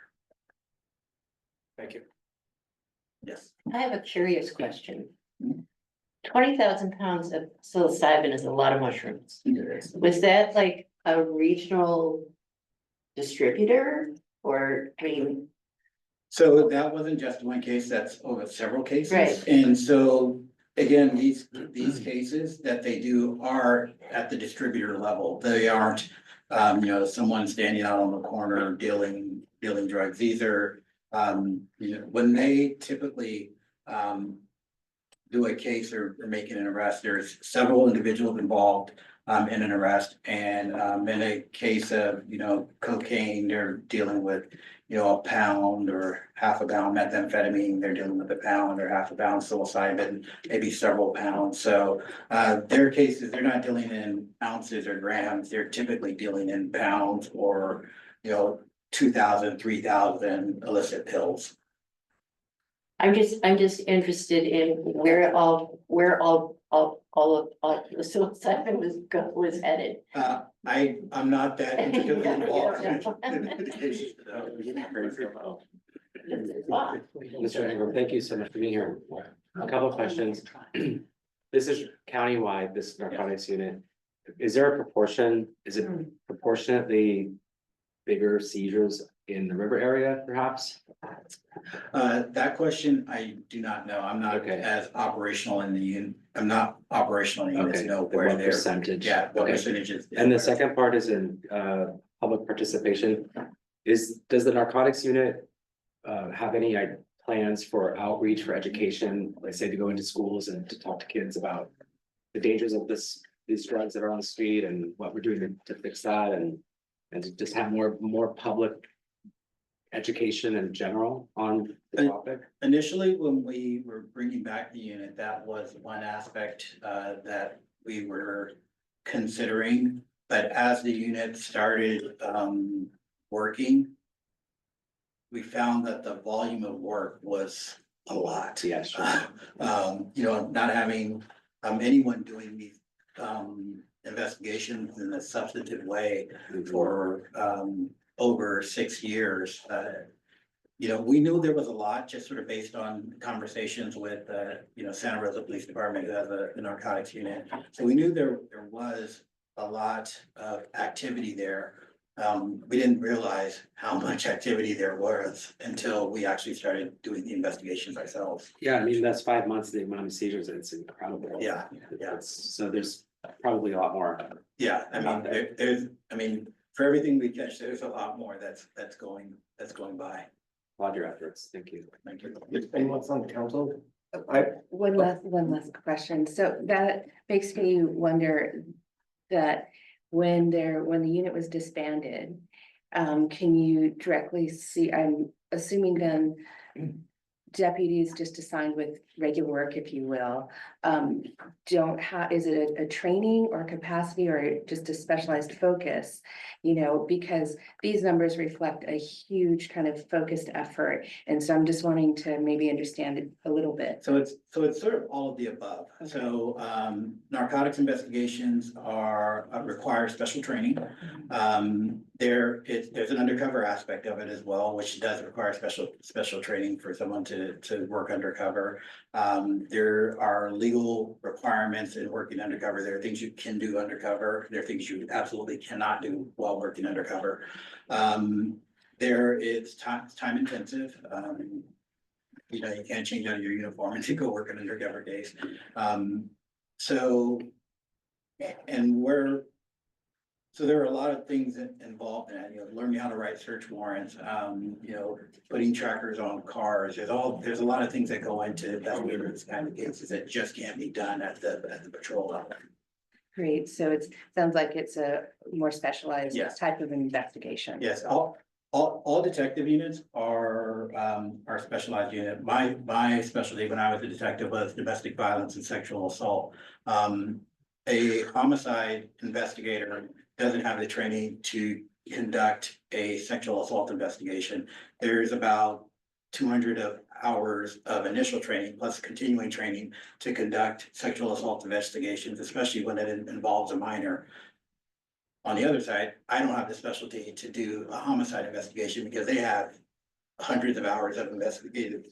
Thank you. Yes. I have a curious question. 20,000 pounds of psilocybin is a lot of mushrooms. Was that like a regional distributor or, I mean, So that wasn't just one case, that's over several cases. Right. And so, again, these cases that they do are at the distributor level. They aren't, someone standing out on the corner dealing drugs. These are, when they typically, do a case or making an arrest, there's several individuals involved, in an arrest. And, in a case of, cocaine, they're dealing with, a pound or half a pound methamphetamine, they're dealing with a pound or half a pound psilocybin, maybe several pounds. So, their cases, they're not dealing in ounces or grams, they're typically dealing in pounds or, 2,000, 3,000 illicit pills. I'm just interested in where all of the psilocybin was headed. I'm not that intricately involved. Mr. Ingram, thank you so much for being here. A couple of questions. This is countywide, this narcotics unit. Is there a proportion, is it proportionately bigger seizures in the river area perhaps? That question, I do not know. I'm not Okay. as operational in the unit. I'm not operational in the units, Okay, know then where what they're. percentage? Yeah, what Okay. percentage is. And the second part is in public participation. Does the narcotics unit have any plans for outreach for education, let's say to go into schools and to talk to kids about the dangers of these drugs that are on the street and what we're doing to fix that and to just have more public education in general on the topic? Initially, when we were bringing back the unit, that was one aspect that we were considering. But as the unit started working, we found that the volume of work was a lot. Yeah, sure. Not having anyone doing these investigations in a substantive way for over 6 years. We knew there was a lot, just sort of based on conversations with, Santa Rosa Police Department, who has a narcotics unit. So we knew there was a lot of activity there. We didn't realize how much activity there was until we actually started doing the investigations ourselves. Yeah, I mean, that's 5 months, the amount of seizures, it's incredible. Yeah. So there's probably a lot more. Yeah, there's, for everything we catch, there's a lot more that's going by. Applaud your efforts. Thank you. Thank you. Anyone else on the council? One last question. So that makes me wonder that when the unit was disbanded, can you directly see, I'm assuming then deputies just assigned with regular work, if you will, don't have, is it a training or capacity or just a specialized focus? Because these numbers reflect a huge kind of focused effort. And so I'm just wanting to maybe understand it a little bit. So it's sort of all of the above. So narcotics investigations require special training. There's an undercover aspect of it as well, which does require special training for someone to work undercover. There are legal requirements in working undercover. There are things you can do undercover. There are things you absolutely cannot do while working undercover. There is time intensive. You can't change out of your uniform and to go work an undercover case. So there are a lot of things involved in that, learning how to write search warrants, putting trackers on cars. There's a lot of things that go into investigating this kind of cases that just can't be done at the patrol level. Great. So sounds like it's a more specialized Yes. type of investigation. Yes, all detective units are specialized unit. My specialty when I was a detective was domestic violence and sexual assault. A homicide investigator doesn't have the training to conduct a sexual assault investigation. There's about 200 of hours of initial training plus continuing training to conduct sexual assault investigations, especially when it involves a minor. On the other side, I don't have the specialty to do a homicide investigation because they have hundreds of hours of investigative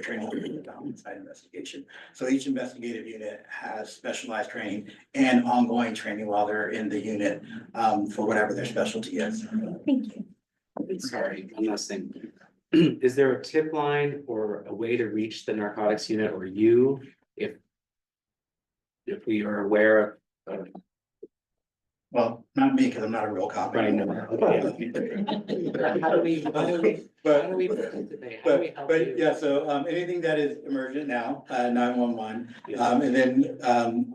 training for the homicide investigation. So each investigative unit has specialized training and ongoing training while they're in the unit for whatever their specialty is. Thank you. Sorry, one last thing. Is there a tip line or a way to reach the narcotics unit or you if we are aware of? Well, not me, because I'm not a real cop. Right, no. How do we participate? How do we help you? But yeah, so anything that is emergent now, 911, and then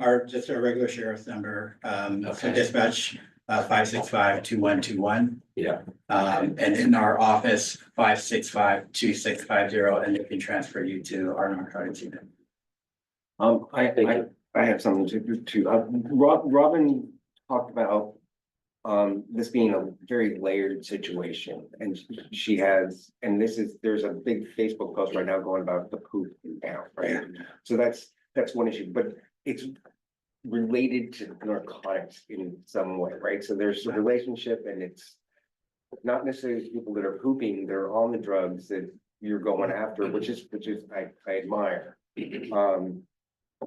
our regular sheriff's number, so Okay. dispatch 565-2121. Yeah. And in our office, 565-2650, and they can transfer you to our narcotics unit. I have something to do too. Robin talked about this being a very layered situation, and she has, and there's a big Facebook post right now going about the poop now, right? So that's one issue, but it's related to narcotics in some way, right? So there's a relationship, and it's not necessarily people that are pooping, they're on the drugs that you're going after, which is I admire.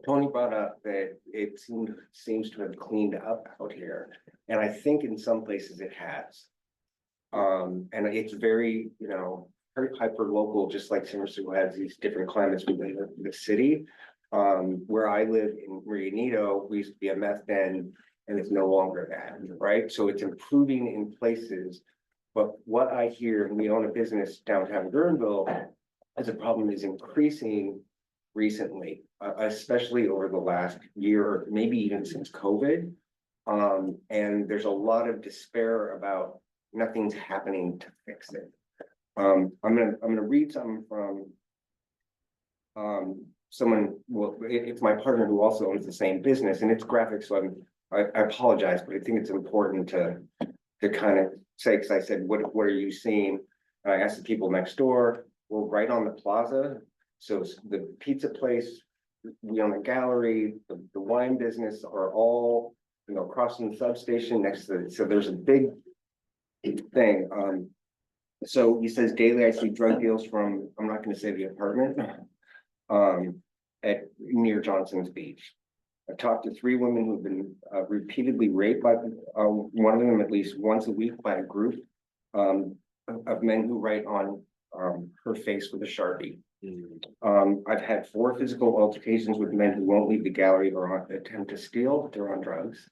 Tony brought up that it seems to have cleaned up out here, and I think in some places it has. And it's very, very hyper local, just like San Francisco has these different climates within the city. Where I live in Rio Neto, we used to be a meth den, and it's no longer that, right? So it's improving in places. But what I hear, and we own a business downtown Guerneville, as a problem is increasing recently, especially over the last year, or maybe even since COVID. And there's a lot of despair about nothing's happening to fix it. I'm gonna read something from someone, well, it's my partner who also owns the same business, and it's graphic, so I apologize, but I think it's important to kind of say, because I said, what are you seeing? And I asked the people next door, we're right on the plaza. So the pizza place, we own a gallery, the wine business are all, across from the substation next to it. So there's a big thing. So he says daily I see drug deals from, I'm not gonna say the apartment, near Johnson's Beach. I've talked to 3 women who've been repeatedly raped by one of them at least once a week by a group of men who write on her face with a Sharpie. I've had 4 physical altercations with men who won't leave the gallery or attempt to steal. They're on drugs.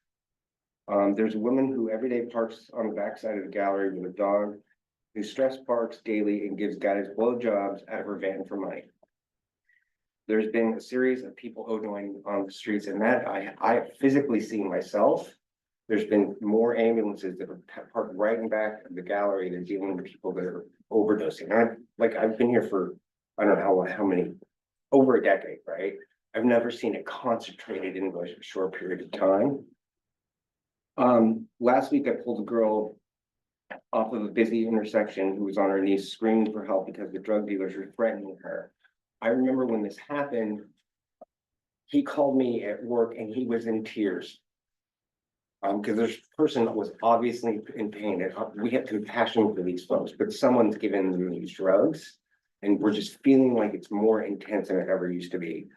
There's a woman who every day parks on the backside of the gallery with a dog, who stress parks daily and gives guys blowjobs out of her van for money. There's been a series of people overdosing on the streets, and that I have physically seen myself. There's been more ambulances that are parked right in back of the gallery than dealing with people that are overdosing. I've been here for, I don't know how many, over a decade, right? I've never seen it concentrated in a short period of time. Last week I pulled a girl off of a busy intersection who was on her knees screaming for help because the drug dealers were threatening her. I remember when this happened, he called me at work and he was in tears. Because this person was obviously in pain, and we have compassion for these folks, but someone's given them these drugs, and we're just feeling like it's more intense than it ever used to be.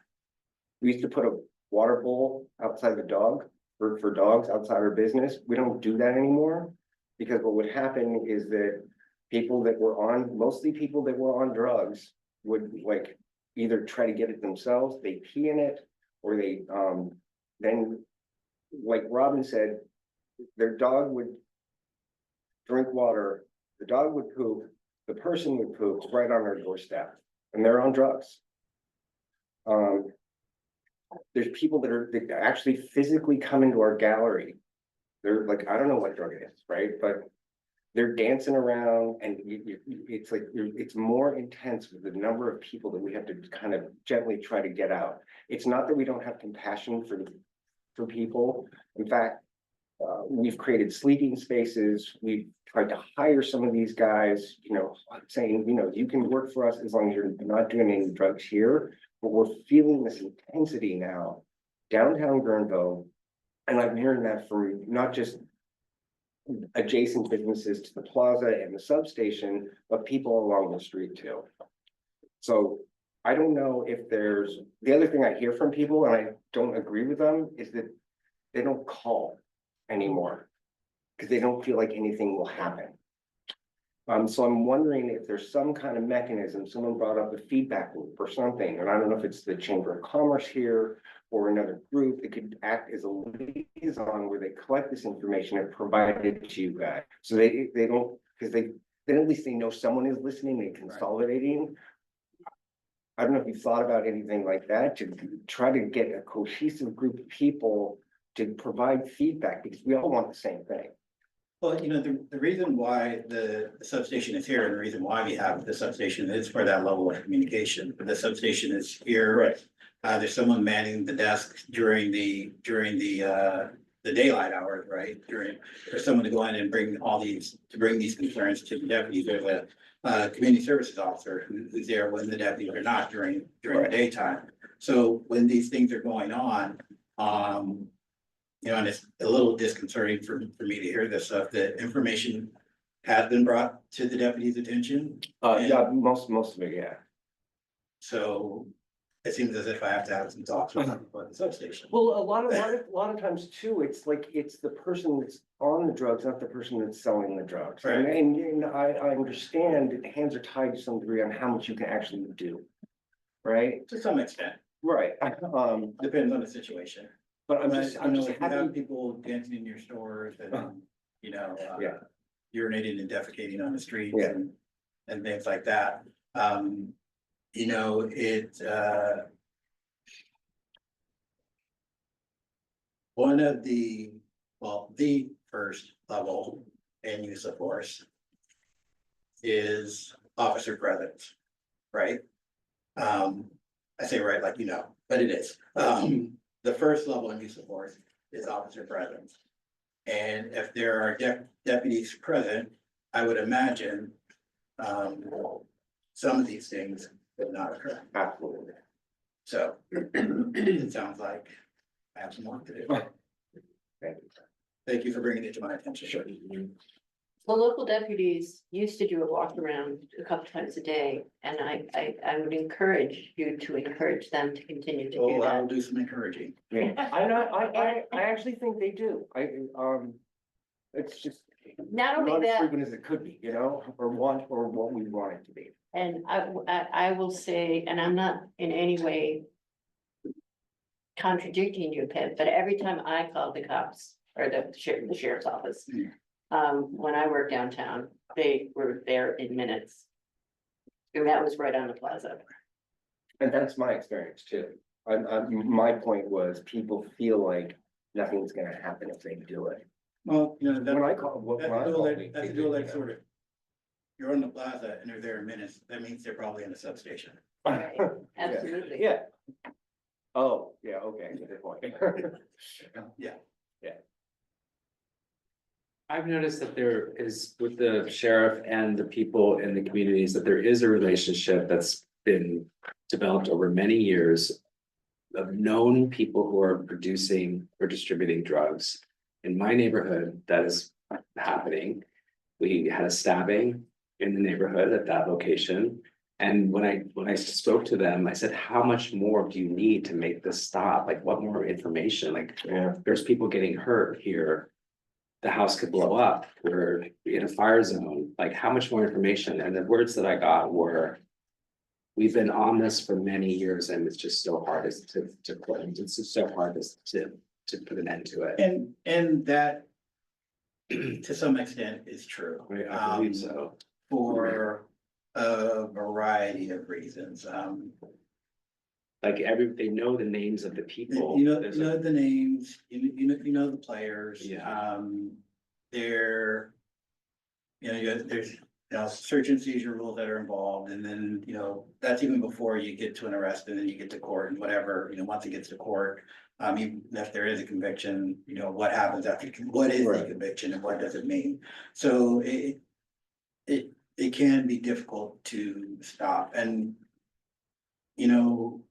We used to put a water bowl outside the dog for dogs outside our business. We don't do that anymore, because what would happen is that mostly people that were on drugs would either try to get it themselves, they pee in it, or they then, like Robin said, their dog would drink water, the dog would poop, the person would poop right on their doorstep, and they're on drugs. There's people that actually physically come into our gallery. They're like, I don't know what drug it is, right? But they're dancing around, and it's like, it's more intense with the number of people that we have to kind of gently try to get out. It's not that we don't have compassion for people. In fact, We've created sleeping spaces. We've tried to hire some of these guys, saying, you can work for us as long as you're not doing any drugs here. But we're feeling this intensity now downtown Guerneville. And I'm hearing that from not just adjacent businesses to the plaza and the substation, but people along the street too. So I don't know if the other thing I hear from people, and I don't agree with them, is that they don't call anymore because they don't feel like anything will happen. So I'm wondering if there's some kind of mechanism. Someone brought up a feedback loop or something, and I don't know if it's the Chamber of Commerce here or another group that could act as a liaison where they collect this information and provide it to you guys. So they don't, because then at least they know someone is listening and consolidating. I don't know if you thought about anything like that to try to get a cohesive group of people to provide feedback, because we all want the same thing. Well, the reason why the substation is here and the reason why we have the substation is for that level of communication. The substation is here. Right. There's someone manning the desk during the daylight hours, right? For someone to go in and bring these concerns to the deputies. There's a community services officer who's there when the deputies are not during the daytime. So when these things are going on, and it's a little disconcerting for me to hear this stuff, that information has been brought to the deputy's attention. Yeah, most of it, yeah. So it seems as if I have to have some talks with the substation. Well, a lot of times too, it's the person that's on the drugs, not the person that's selling the drugs. Right. And I understand that hands are tied to some degree on how much you can actually do. Right? To some extent. Right. Depends on the situation. But I'm But, just if you happy. have people dancing in your stores and, Yeah. urinating and defecating on the streets Yeah. and things like that. One of the first level and use of force is officer presence, right? I say right, like, but it is. The first level in use of force is officer presence. And if there are deputies present, I would imagine, some of these things would not occur. Absolutely. So it sounds like I have some work to do. Thank you. Thank you for bringing it to my attention. Sure. The local deputies used to do a walk around a couple times a day, and I would encourage you to encourage them to continue to do Oh, I'll that. do some encouraging. Yeah, I actually think they do. It's just Not only not as that, frequent as it could be, or what we want it to be. and I will say, and I'm not in any way contradicting you, Pip, but every time I called the cops or the sheriff's office, when I worked downtown, they were there in minutes. And that was right on the plaza. And that's my experience too. My point was people feel like nothing's gonna happen if they do it. Well, When I call, that's a dual edged sword. If you're on the plaza and they're there in minutes, that means they're probably in a substation. Absolutely. Yeah. Oh, yeah, okay, good point. Yeah. I've noticed that there is, with the sheriff and the people in the communities, that there is a relationship that's been developed over many years of known people who are producing or distributing drugs. In my neighborhood, that is happening. We had a stabbing in the neighborhood at that location. And when I spoke to them, I said, how much more do you need to make this stop? Like, what more information? Like, there's people getting hurt here. The house could blow up. We're in a fire zone. Like, how much more information? And the words that I got were, we've been on this for many years and it's just so hard to quit. It's just so hard to put an end to it. And that to some extent is true. I believe so. For a variety of reasons. Like they know the names of the people. You There's know the names, you know the players. Yeah. There's search and seizure rules that are involved, and then, that's even before you get to an arrest, and then you get to court and whatever, once it gets to court. Even if there is a conviction, you know, what happens after, what is the Right. conviction and what does it mean? So it can be difficult to stop and, you know,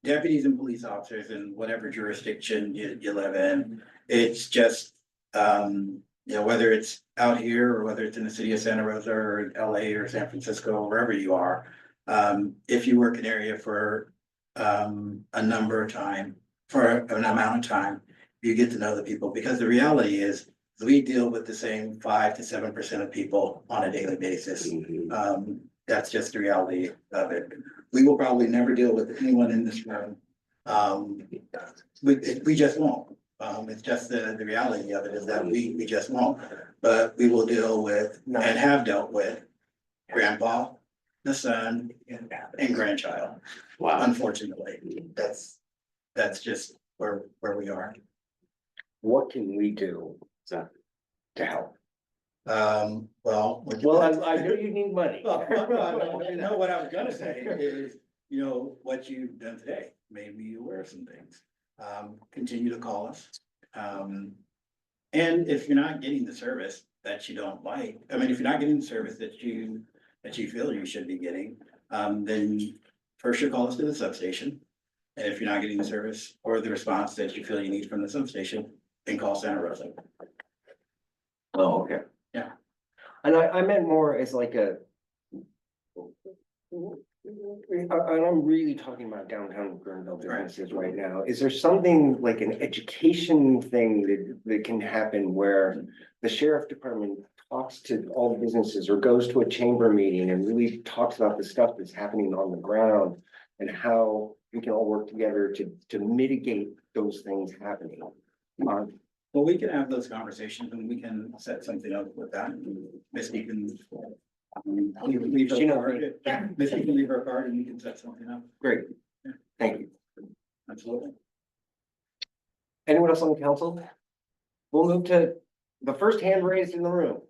deputies and police officers in whatever jurisdiction you live in, it's just, you know, whether it's out here or whether it's in the city of Santa Rosa or LA or San Francisco, wherever you are. If you work an area for, a number of time, for an amount of time, you get to know the people, because the reality is, we deal with the same 5 to 7% of people on a daily basis. That's just the reality of it. We will probably never deal with anyone in this room. We just won't. It's just the reality of it is that we just won't. But we will deal with and have dealt with grandpa, the son, and grandchild. Wow. Unfortunately, that's just where we are. What can we do to help? Well. I know you need money. Well, no, what I was gonna say is, you know, what you've done today made me aware of some things. Continue to call us. And if you're not getting the service that you don't like, I mean, if you're not getting the service that you feel you should be getting, then first you call us to the substation. And if you're not getting the service or the response that you feel you need from the substation, then call Santa Rosa. Oh, okay. Yeah. And I meant more as like a. And I'm really talking about downtown Guerneville businesses right now. Is there something like an education thing that can happen where the sheriff department talks to all the businesses or goes to a chamber meeting and really talks about the stuff that's happening on the ground and how we can all work together to mitigate those things happening? Well, we can have those conversations and we can set something up with that. Misty can. Leave her card. Misty can leave her card and we can set something up. Great. Thank you. Absolutely. Anyone else on the council? We'll move to the first hand raised in the room.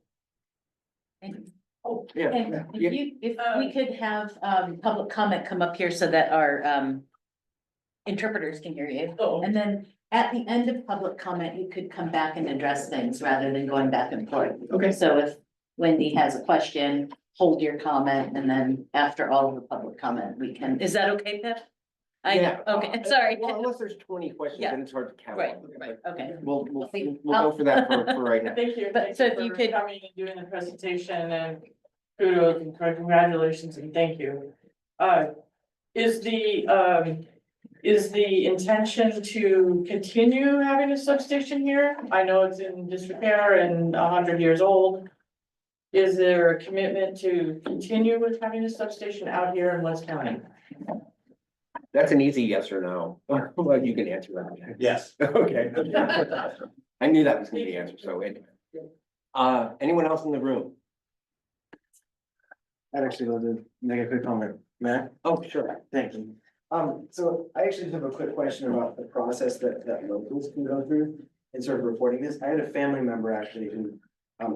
Oh, yeah. And if we could have public comment come up here so that our interpreters can hear you. And then at the end of public comment, you could come back and address things rather than going back and forth. Okay. So if Wendy has a question, hold your comment, and then after all of the public comment, we can, is that okay, Pip? Yeah. Okay, sorry. Well, unless there's 20 questions, Yeah. then it's hard to count. Right, okay. We'll go for that for right now. Thank you. But Thank so you if you for could- coming and doing the presentation, and kudos and congratulations and thank you. Is the intention to continue having a substation here? I know it's in disrepair and 100 years old. Is there a commitment to continue with having a substation out here in West County? That's an easy yes or no. Well, you can answer that. Yes. Okay. I knew that was gonna be the answer, so anyone else in the room? I'd actually love to make a quick comment, Matt. Oh, sure. Thank you. So I actually just have a quick question about the process that locals can go through in sort of reporting this. I had a family member actually who,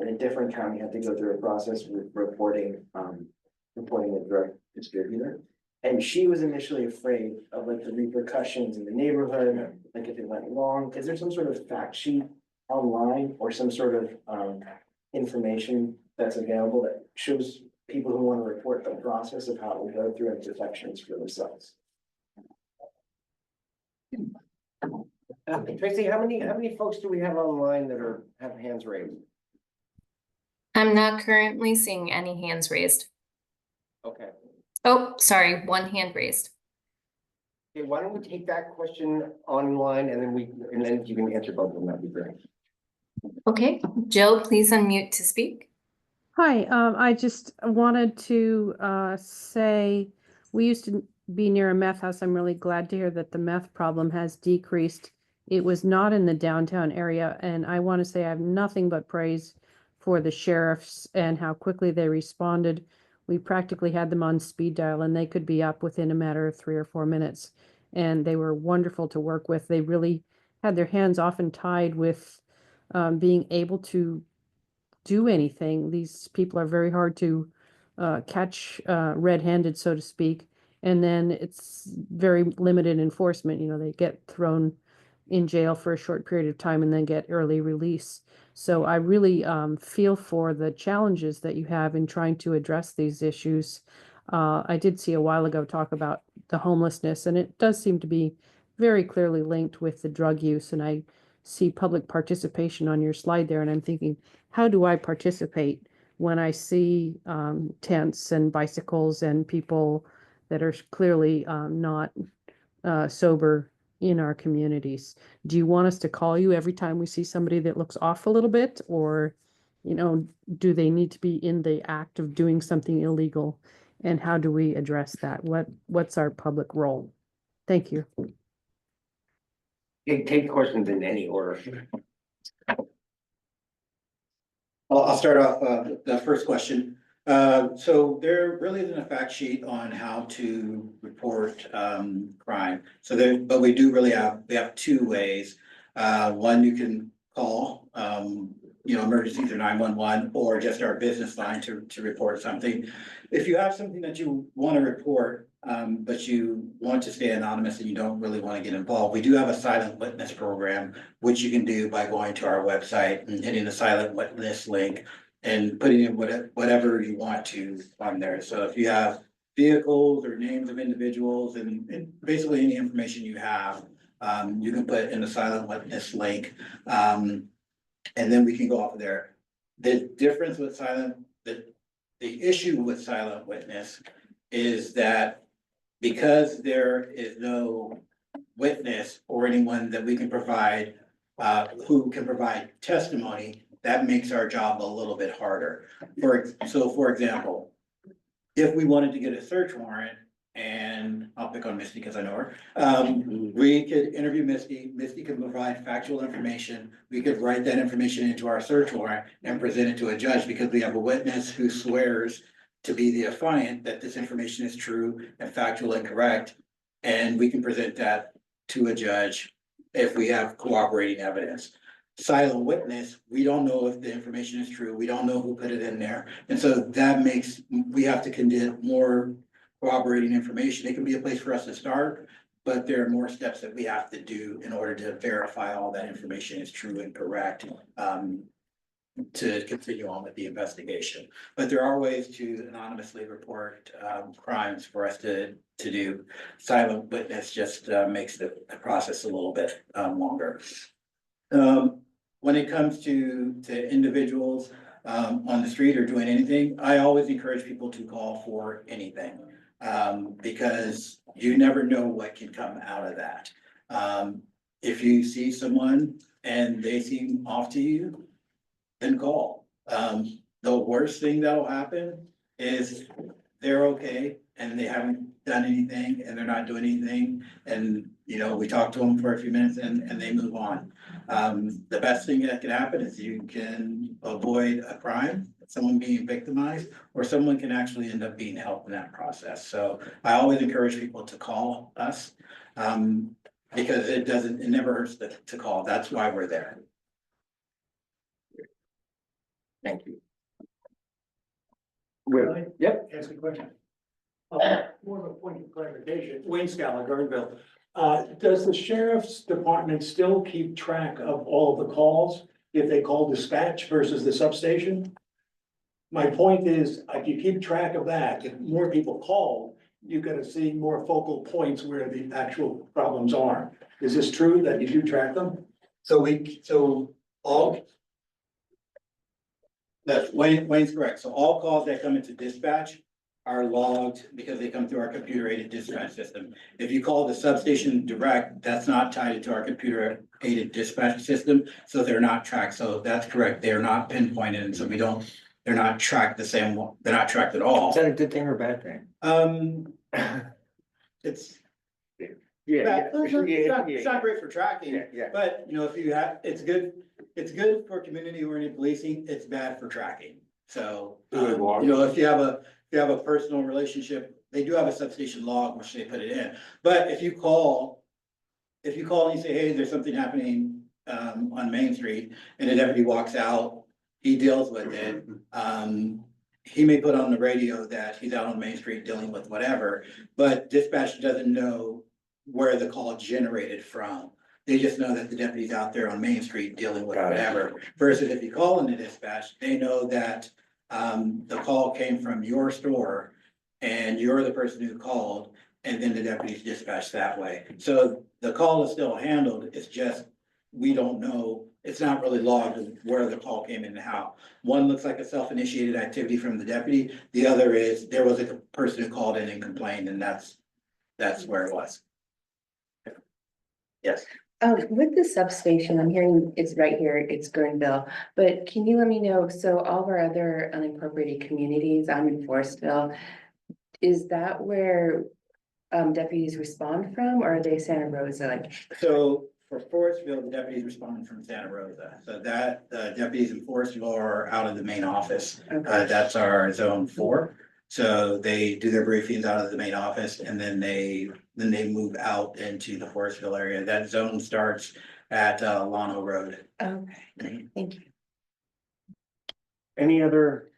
in a different county, had to go through a process with reporting a drug distributor. And she was initially afraid of like the repercussions in the neighborhood, like if it went wrong. Is there some sort of fact sheet online or some sort of information that's available that shows people who want to report the process of how it will go through and protections for themselves? Tracy, how many folks do we have online that have hands raised? I'm not currently seeing any hands raised. Okay. Oh, sorry, one hand raised. Okay, why don't we take that question online and then you can answer both of them, that'd be great. Okay, Jill, please unmute to speak. Hi, I just wanted to say, we used to be near a meth house. I'm really glad to hear that the meth problem has decreased. It was not in the downtown area, and I want to say I have nothing but praise for the sheriffs and how quickly they responded. We practically had them on speed dial and they could be up within a matter of 3 or 4 minutes. And they were wonderful to work with. They really had their hands often tied with being able to do anything. These people are very hard to catch red-handed, so to speak. And then it's very limited enforcement, you know, they get thrown in jail for a short period of time and then get early release. So I really feel for the challenges that you have in trying to address these issues. I did see a while ago talk about the homelessness, and it does seem to be very clearly linked with the drug use. And I see public participation on your slide there, and I'm thinking, how do I participate when I see tents and bicycles and people that are clearly not sober in our communities? Do you want us to call you every time we see somebody that looks off a little bit, or, you know, do they need to be in the act of doing something illegal? And how do we address that? What's our public role? Thank you. Take questions in any order. I'll start off, the first question. So there really isn't a fact sheet on how to report, crime. So there, but we have two ways. One, you can call, emergencies or 911, or just our business line to report something. If you have something that you want to report, but you want to stay anonymous and you don't really want to get involved, we do have a silent witness program, which you can do by going to our website and hitting the silent witness link and putting in whatever you want to on there. So if you have vehicles or names of individuals and basically any information you have, you can put in the silent witness link. And then we can go off of there. The difference with the issue with silent witness is that because there is no witness or anyone that we can provide, who can provide testimony, that makes our job a little bit harder. For example, if we wanted to get a search warrant, and I'll pick on Misty because I know her. We could interview Misty. Misty can provide factual information. We could write that information into our search warrant and present it to a judge because we have a witness who swears to be the affiant that this information is true and factual and correct. And we can present that to a judge if we have corroborating evidence. Silent witness, we don't know if the information is true. We don't know who put it in there. And so that makes, we have to condense more corroborating information. It can be a place for us to start, but there are more steps that we have to do in order to verify all that information is true and correct, to continue on with the investigation. But there are ways to anonymously report crimes for us to do. Silent witness just makes the process a little bit longer. When it comes to individuals on the street or doing anything, I always encourage people to call for anything. Because you never know what can come out of that. If you see someone and they seem off to you, then call. The worst thing that'll happen is they're okay and they haven't done anything and they're not doing anything. And, we talk to them for a few minutes and they move on. The best thing that can happen is you can avoid a crime, someone being victimized, or someone can actually end up being helped in that process. So I always encourage people to call us, because it never hurts to call. That's why we're there. Thank you. Yep. Ask a question. More of a point of clarification. Wayne Scala, Gardenville. Does the sheriff's department still keep track of all the calls if they call dispatch versus the substation? My point is, if you keep track of that, if more people call, you're gonna see more focal points where the actual problems are. Is this true that you do track them? That's Wayne's correct. So all calls that come into dispatch are logged because they come through our computer aided dispatch system. If you call the substation direct, that's not tied into our computer aided dispatch system, so they're not tracked. So that's correct. They are not pinpointed, and so they're not tracked the same, they're not tracked at all. Is that a good thing or a bad thing? It's Yeah. it's not great for tracking, Yeah. but if you have, it's good for community oriented policing, it's bad for tracking. So, if you have a personal relationship, they do have a substation log, which they put it in. But if you call and you say, hey, there's something happening on Main Street, and a deputy walks out, he deals with it. he may put on the radio that he's out on Main Street dealing with whatever, but dispatch doesn't know where the call generated from. They just know that the deputy's out there on Main Street dealing with whatever, versus if you call into dispatch, they know that the call came from your store and you're the person who called, and then the deputy's dispatched that way. So the call is still handled, it's just, we don't know, it's not really logged of where the call came in and how. One looks like a self-initiated activity from the deputy, the other is, there was a person who called in and complained, and that's where it was. Yes. With the substation, I'm hearing it's right here, it's Guerneville, but can you let me know, so all of our other unincorporated communities, I'm in Forestville, is that where deputies respond from, or are they Santa Rosa, like? So for Forestville, the deputies respond from Santa Rosa, so that deputies in Forestville are out of the main office. That's our zone 4. So they do their briefings out of the main office, and then they move out into the Forestville area. That zone starts at Lano Road. Okay, thank you. Any other?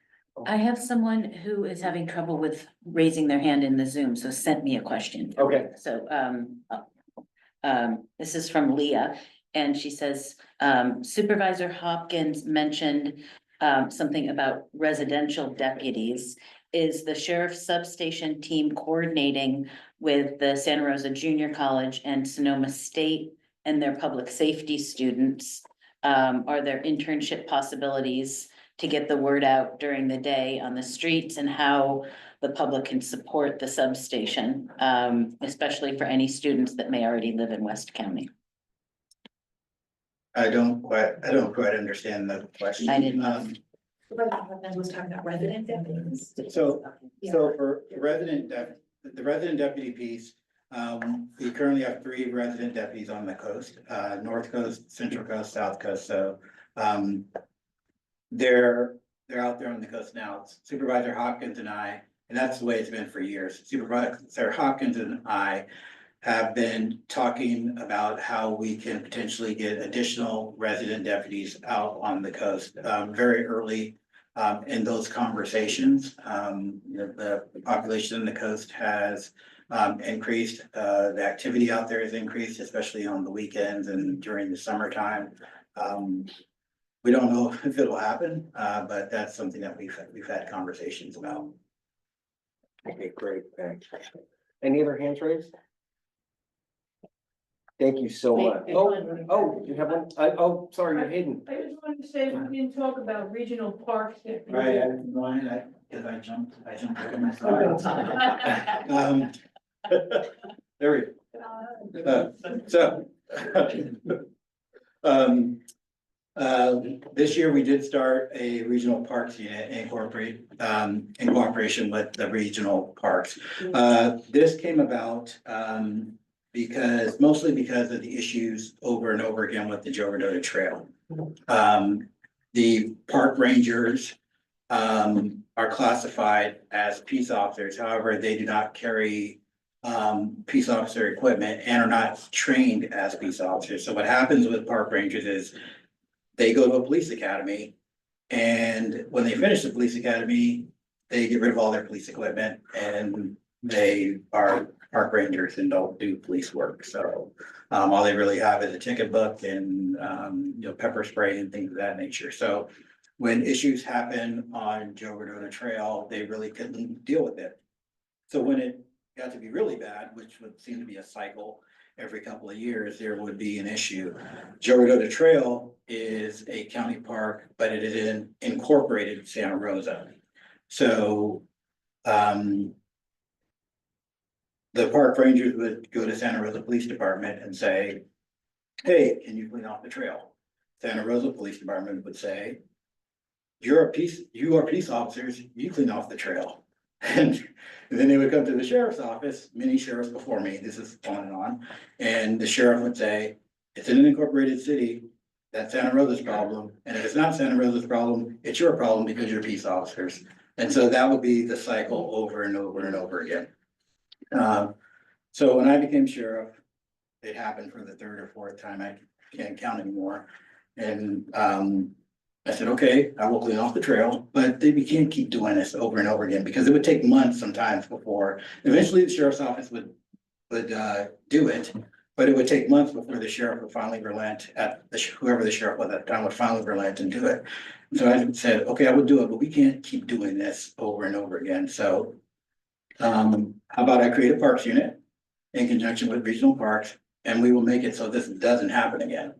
I have someone who is having trouble with raising their hand in the Zoom, so sent me a question. Okay. So, this is from Leah, and she says, Supervisor Hopkins mentioned something about residential deputies. Is the sheriff's substation team coordinating with the Santa Rosa Junior College and Sonoma State and their public safety students? Are there internship possibilities to get the word out during the day on the streets, and how the public can support the substation, especially for any students that may already live in West County? I don't quite understand the question. I didn't know. Was talking about resident deputies. So for the resident deputy piece, we currently have 3 resident deputies on the coast, North Coast, Central Coast, South Coast, so, they're out there on the coast now. Supervisor Hopkins and I, and that's the way it's been for years. Supervisor Hopkins and I have been talking about how we can potentially get additional resident deputies out on the coast, very early in those conversations. The population on the coast has increased, the activity out there has increased, especially on the weekends and during the summertime. We don't know if it'll happen, but that's something that we've had conversations about. Okay, great, thanks. Any other hands raised? Thank you so much. Oh, you have one? Oh, sorry, you're hidden. I just wanted to say, we didn't talk about regional parks. Right, because I jumped over myself. There we go. This year we did start a regional parks unit in cooperation with the regional parks. This came about, mostly because of the issues over and over again with the Joe Rodota Trail. The park rangers are classified as peace officers, however, they do not carry peace officer equipment and are not trained as peace officers. So what happens with park rangers is they go to a police academy, and when they finish the police academy, they get rid of all their police equipment and they are park rangers and don't do police work. So all they really have is a ticket book and pepper spray and things of that nature. So when issues happen on Joe Rodota Trail, they really couldn't deal with it. So when it got to be really bad, which would seem to be a cycle every couple of years, there would be an issue. Joe Rodota Trail is a county park, but it is incorporated Santa Rosa. So the park rangers would go to Santa Rosa Police Department and say, hey, can you clean off the trail? Santa Rosa Police Department would say, you are peace officers, you clean off the trail. And then they would come to the sheriff's office, many sheriffs before me, this is on, and the sheriff would say, it's in an incorporated city, that's Santa Rosa's problem, and if it's not Santa Rosa's problem, it's your problem because you're peace officers. And so that would be the cycle over and over and over again. So when I became sheriff, it happened for the 3rd or 4th time, I can't count anymore. And I said, okay, I will clean off the trail, but we can't keep doing this over and over again, because it would take months sometimes before, eventually the sheriff's office would do it. But it would take months before the sheriff would finally relent whoever the sheriff was at the time would finally relent and do it. So I said, okay, I would do it, but we can't keep doing this over and over again, so. How about I create a parks unit in conjunction with regional parks, and we will make it so this doesn't happen again.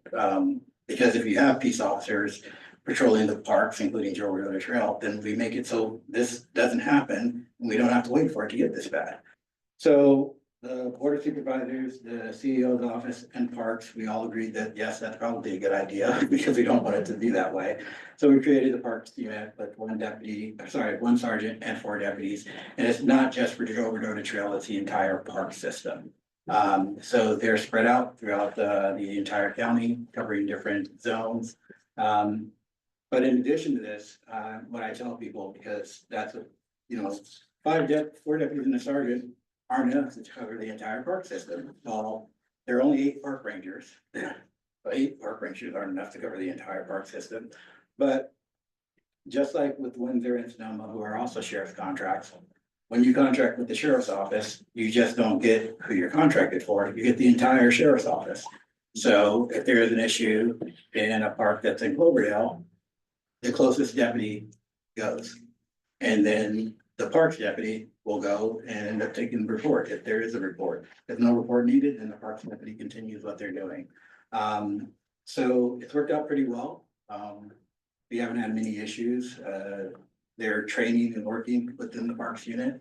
Because if you have peace officers patrolling the parks, including Joe River Trail, then we make it so this doesn't happen, and we don't have to wait for it to get this bad. So the board of supervisors, the CEO's office and parks, we all agreed that, yes, that's probably a good idea because we don't want it to be that way. So we created the parks unit with one sergeant and 4 deputies. And it's not just for Joe River Trail, it's the entire park system. So they're spread out throughout the entire county, covering different zones. But in addition to this, what I tell people, because that's a, 4 deputies and a sergeant aren't enough to cover the entire park system. Well, there are only 8 park rangers. But 8 park rangers aren't enough to cover the entire park system. But just like with Windsor and Sonoma, who are also sheriff's contracts, when you contract with the sheriff's office, you just don't get who you're contracted for, you get the entire sheriff's office. So if there is an issue in a park that's in Cloverdale, the closest deputy goes. And then the parks deputy will go and end up taking the report if there is a report. If no report needed, then the parks deputy continues what they're doing. So it's worked out pretty well. We haven't had many issues. They're training and working within the parks unit.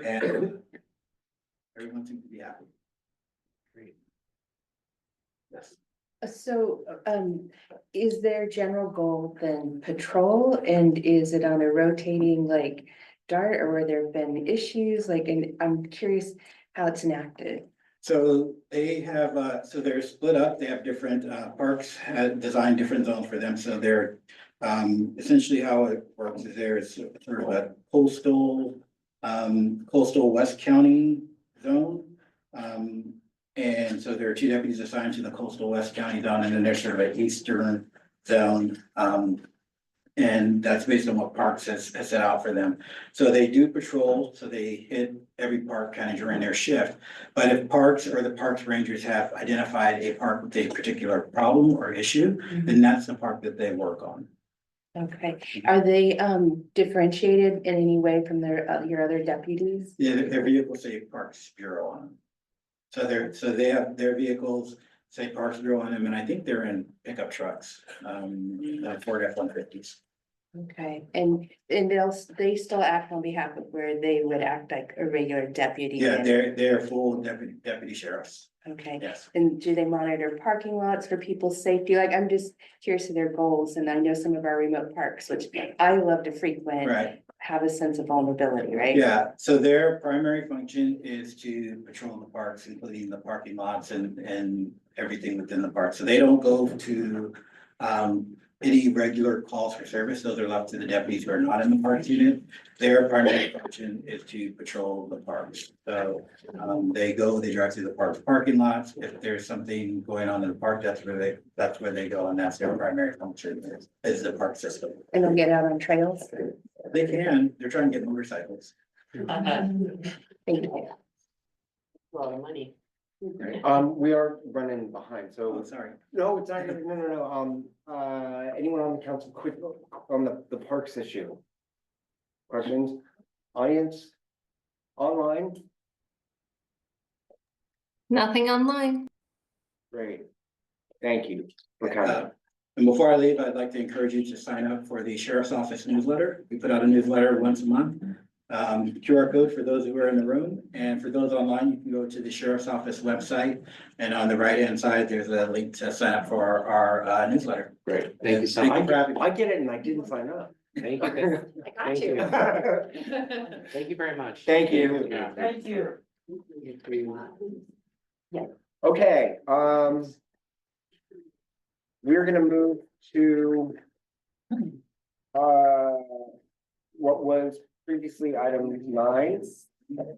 And everyone seems to be happy. Great. Yes. So, is their general goal then patrol, and is it on a rotating like dart, or where there have been issues, like, and I'm curious how it's enacted. So they have, so they're split up, they have different, parks had designed different zones for them, so they're, essentially how it works is there's sort of a coastal West County zone. And so there are 2 deputies assigned to the coastal West County zone, and then there's sort of an eastern zone. And that's based on what parks has set out for them. So they do patrol, so they hit every park kind of during their shift. But if parks or the parks rangers have identified a park with a particular problem or issue, then that's the park that they work on. Okay, are they differentiated in any way from your other deputies? Yeah, their vehicles say Parks Bureau on them. So they have their vehicles say Parks Bureau on them, and I think they're in pickup trucks, Ford F-150s. Okay, and they still act on behalf of where they would act like a regular deputy? Yeah, they're full deputy sheriffs. Okay. Yes. And do they monitor parking lots for people's safety? Like, I'm just curious of their goals, and I know some of our remote parks, which I love to frequent. Right. Have a sense of vulnerability, right? Yeah, so their primary function is to patrol the parks, including the parking lots and everything within the park. So they don't go to any regular calls for service. Those are left to the deputies who are not in the parks unit. Their primary function is to patrol the parks. So they drive through the park's parking lots. If there's something going on in the park, that's where they go, and that's their primary function is the park system. And they'll get out on trails? They can, they're trying to get motorcycles. Thank you. A lot of money. We are running behind, so. Oh, sorry. No, it's not, no. Anyone on the council quick on the parks issue? Questions? Audience? Online? Nothing online. Great. Thank you for coming. And before I leave, I'd like to encourage you to sign up for the Sheriff's Office newsletter. We put out a newsletter once a month. QR code for those who are in the room, and for those online, you can go to the Sheriff's Office website. And on the right-hand side, there's a link to sign up for our newsletter. Great, thank you so Thank much. you for having me. I get it and I didn't sign up. Thank you. I got Thank you. Thank you very much. Thank you. Yeah. Thank you. Okay, we're gonna move to what was previously item 9,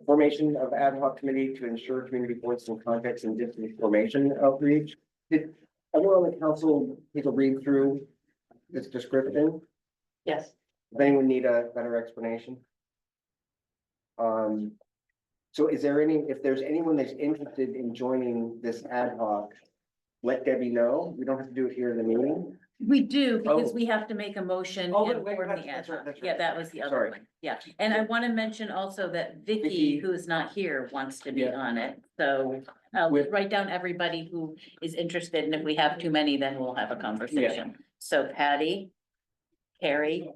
formation of ad hoc committee to ensure community voice and context and disinformation outreach. Did everyone on the council take a read through this description? Yes. Does anyone need a better explanation? So is there any, if there's anyone that's interested in joining this ad hoc, let Debbie know. We don't have to do it here in the meeting. We do, because Oh. we have to make a motion Oh, and wait, form that's- the ad that's right, hoc. that's Yeah, right. that was the other Sorry. one. Yeah, and I want to mention also that Vicky, Vicky. who is not here, wants to be Yeah. on it. So I'll With- write down everybody who is interested, and if we have too many, then we'll have a conversation. So Patty, Carrie,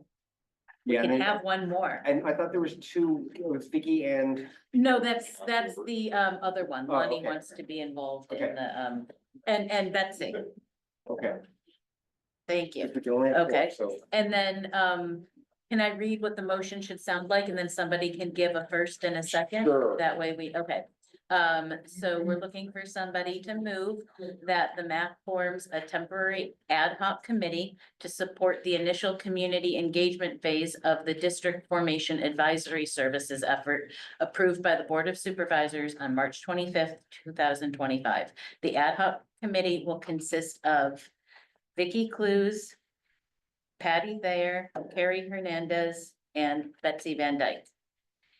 we Yeah, can and, have one more. and I thought there was two, it was Vicky and, No, that's the other one. Oh, Lonnie okay. wants to be involved Okay. in the and Betsy. okay. Thank you. We can only have four, Okay. so, And then, can I read what the motion should sound like, and then somebody can give a first and a second? Sure. That way okay. So we're looking for somebody to move that the MAC forms a temporary ad hoc committee to support the initial community engagement phase of the district formation advisory services effort approved by the Board of Supervisors on March 25th, 2025. The ad hoc committee will consist of Vicky Clues, Patty Thayer, Carrie Hernandez, and Betsy Van Dyke.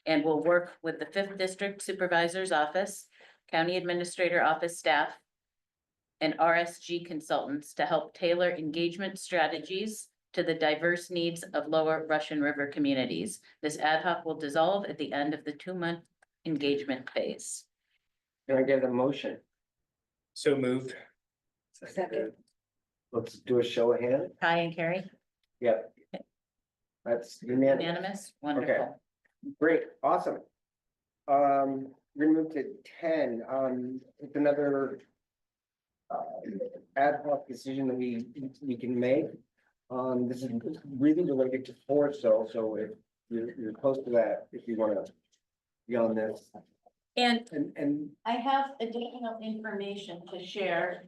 And we'll work with the Fifth District Supervisor's Office, County Administrator Office staff, and RSG consultants to help tailor engagement strategies to the diverse needs of Lower Russian River communities. This ad hoc will dissolve at the end of the 2-month engagement phase. can I get a motion? So moved. Second. Let's do a show of hands. Ty and Carrie, Yep. That's unanimous. unanimous, wonderful. Great, awesome. We're gonna move to 10, it's another ad hoc decision that we can make. This is really related to Forestall, so if you're close to that, if you wanna be on this. And And I have additional information to share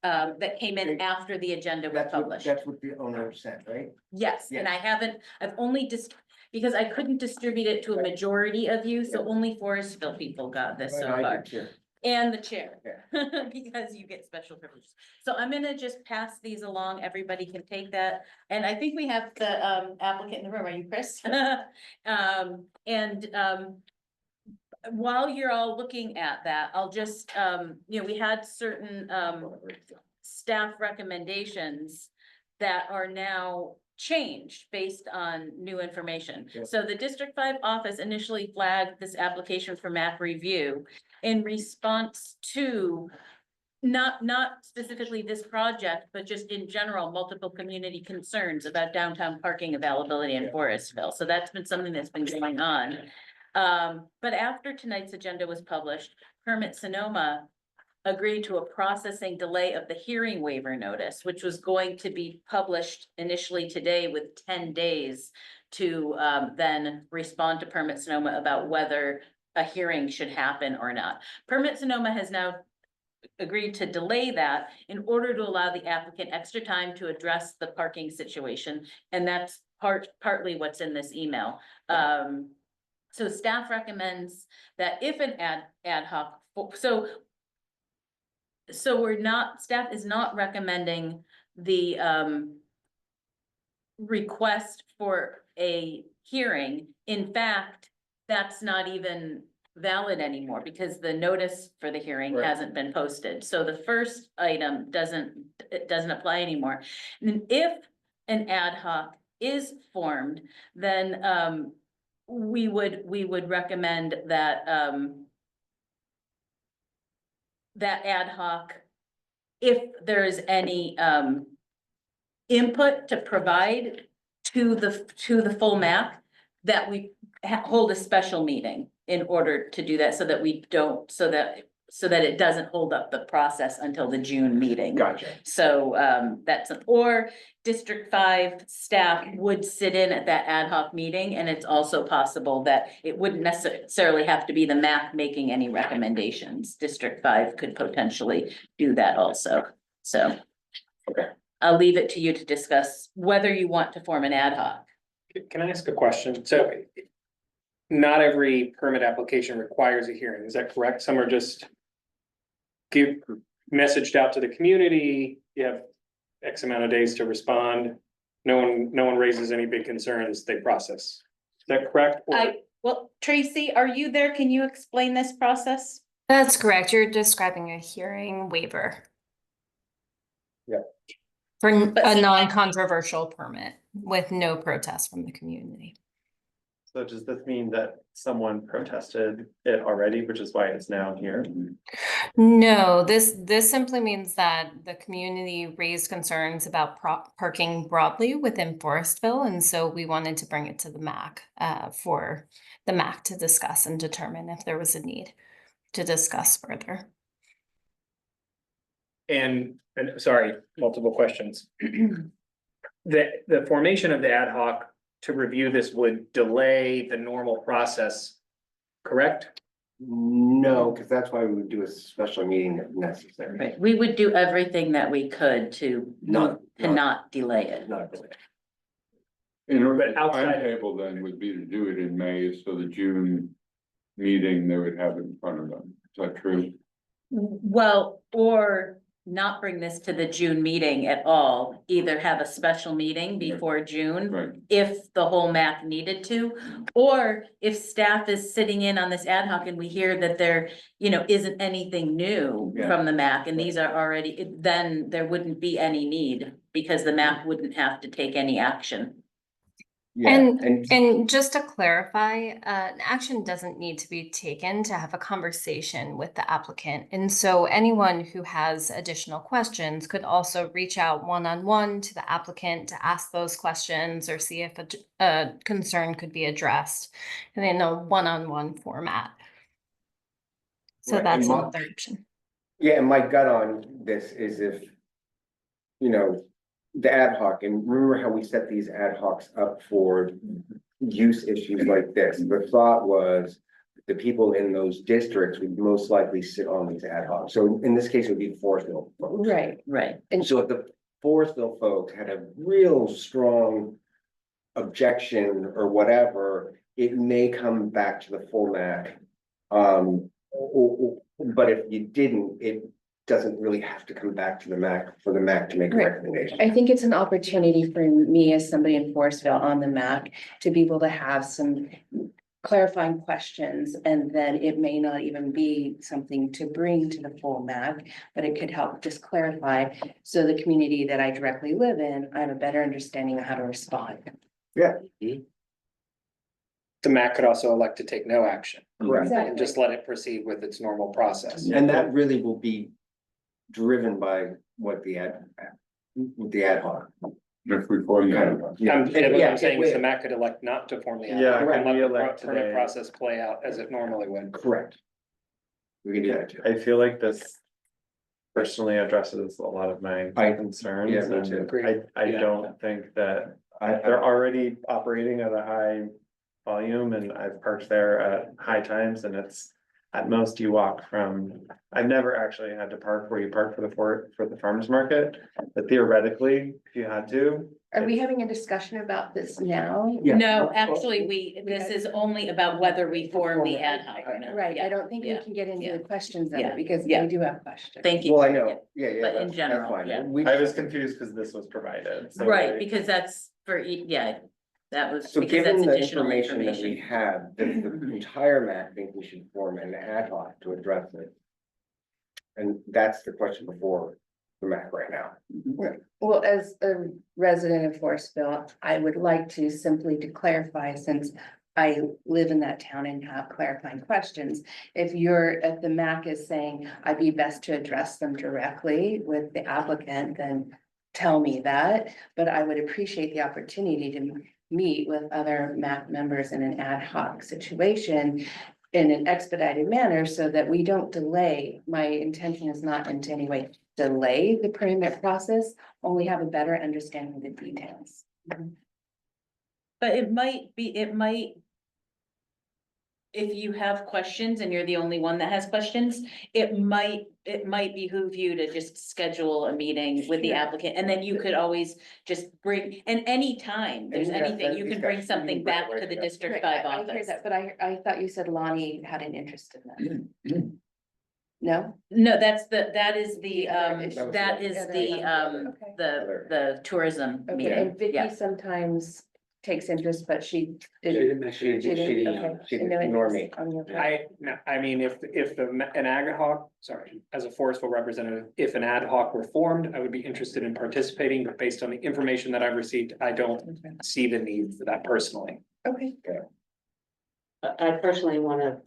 that came in after the agenda was published. that's what the owner said, right? Yes, and I've only because I couldn't distribute it to a majority of you, so only Forestville people got this so I far. did too. And the chair, because you get special privileges. So I'm gonna just pass these along, everybody can take that, and I think we have the applicant in the room, are you Chris? While you're all looking at that, I'll just, we had certain staff recommendations that are now changed based on new information. Yep. So the District 5 office initially flagged this application for map review in response to not specifically this project, but just in general, multiple community concerns about downtown parking availability in Forestville. So that's been something that's been going on. But after tonight's agenda was published, Permit Sonoma agreed to a processing delay of the hearing waiver notice, which was going to be published initially today with 10 days to then respond to Permit Sonoma about whether a hearing should happen or not. Permit Sonoma has now agreed to delay that in order to allow the applicant extra time to address the parking situation. And that's partly what's in this email. So staff recommends that if an ad hoc, so staff is not recommending the request for a hearing. In fact, that's not even valid anymore because the notice for the hearing Right. hasn't been posted. So the first item doesn't apply anymore. And if an ad hoc is formed, then we would recommend that that ad hoc, if there's any input to provide to the full map, that we hold a special meeting in order to do that, so that we don't, so that it doesn't hold up the process until the June meeting. Gotcha. So or District 5 staff would sit in at that ad hoc meeting, and it's also possible that it wouldn't necessarily have to be the MAC making any recommendations. District 5 could potentially do that also, so. Okay. I'll leave it to you to discuss whether you want to form an ad hoc. Can I ask a question? So not every permit application requires a hearing, is that correct? Some are just messaged out to the community, you have X amount of days to respond. no one raises any big concerns, they process. Is that correct? Or- Well, Tracy, are you there? Can you explain this process? That's correct. You're describing a hearing waiver. Yeah. For a non-controversial permit with no protest from the community. So does this mean that someone protested it already, which is why it's now here? No, this simply means that the community raised concerns about parking broadly within Forestville, and so we wanted to bring it to the MAC for the MAC to discuss and determine if there was a need to discuss further. And sorry, multiple questions. The formation of the ad hoc to review this would delay the normal process, correct? No, because that's why we would do a special meeting if necessary. Right, we would do everything that we could to Not delay it. Not delay. And But the outside- timetable then would be to do it in May, so the June meeting, they would have it in front of them. Is that true? Well, or not bring this to the June meeting at all, either have a special meeting before June. Right. If the whole MAC needed to, or if staff is sitting in on this ad hoc and we hear that there, isn't anything new Yeah. from the MAC and these are already, then there wouldn't be any need because the MAC wouldn't have to take any action. Yeah, And just to clarify, an action doesn't need to be taken to have a conversation with the applicant. And so anyone who has additional questions could also reach out one-on-one to the applicant to ask those questions or see if a concern could be addressed in a one-on-one format. So Right, that's and another option. Yeah, and my gut on this is if, the ad hoc, and remember how we set these ad hocs up for use issues like this? The thought was the people in those districts would most likely sit on these ad hocs. So in this case, it would be Forestville folks. Right. Right. And so if the Forestville folks had a real strong objection or whatever, it may come back to the full MAC. But if you didn't, it doesn't really have to come back to the MAC for the MAC to make a Right. recommendation. I think it's an opportunity for me as somebody in Forestville on the MAC to be able to have some clarifying questions, and then it may not even be something to bring to the full MAC, but it could help just clarify. So the community that I directly live in, I have a better understanding of how to respond. Yeah. The MAC could also elect to take no action. Correct. And just let it proceed with its normal process. And that really will be driven by what the ad hoc. If we form the ad hoc. Yeah. What I'm saying is the MAC could elect not to form the ad Yeah, hoc and can we let the elect permit today? process play out as it normally would. Correct. We can do that too. I feel like this personally addresses a lot of my concerns. Yeah, me and too. I Yeah. don't think that they're already operating at a high volume, and I've parked there at high times, and it's at most you walk from, I've never actually had to park where you park for the farmer's market, but theoretically, if you had to. Are we having a discussion about this now? Yeah. No, actually, this is only about whether we form the ad hoc or not. Right, I don't think we Yeah. can get into the questions of Yeah. it because Yeah. we do have questions. Thank you. Well, I know, yeah, But in that's general, fine. yeah. I was confused because this was provided. so Right, I- because that's that was, So because given that's the additional information that we information. have, does the entire MAC think we should form an ad hoc to address it? And that's the question before the MAC right now. Well, as a resident of Forestville, I would like to simply to clarify, since I live in that town and have clarifying questions. If the MAC is saying I'd be best to address them directly with the applicant, then tell me that. But I would appreciate the opportunity to meet with other MAC members in an ad hoc situation in an expedited manner so that we don't delay. My intention is not in any way delay the permit process, only have a better understanding of the details. But it might, if you have questions and you're the only one that has questions, it might behoove you to just schedule a meeting with the Sure. applicant, and then you could always just bring, and anytime there's And you have anything, that you can bring discussion, something you can bring it back right to the to District Right, Five I hear office. that, but I thought you said Lonnie had an interest in that. No? No, that is the, Okay. the tourism Okay, meeting, and Vicky yeah. sometimes takes interest, but she didn't. She She didn't, okay. No ignore me. interest on your part. I mean, if an ad hoc, sorry, as a Forestville representative, if an ad hoc were formed, I would be interested in participating, but based on the information that I've received, I don't see the need for that personally. Okay. I personally wanna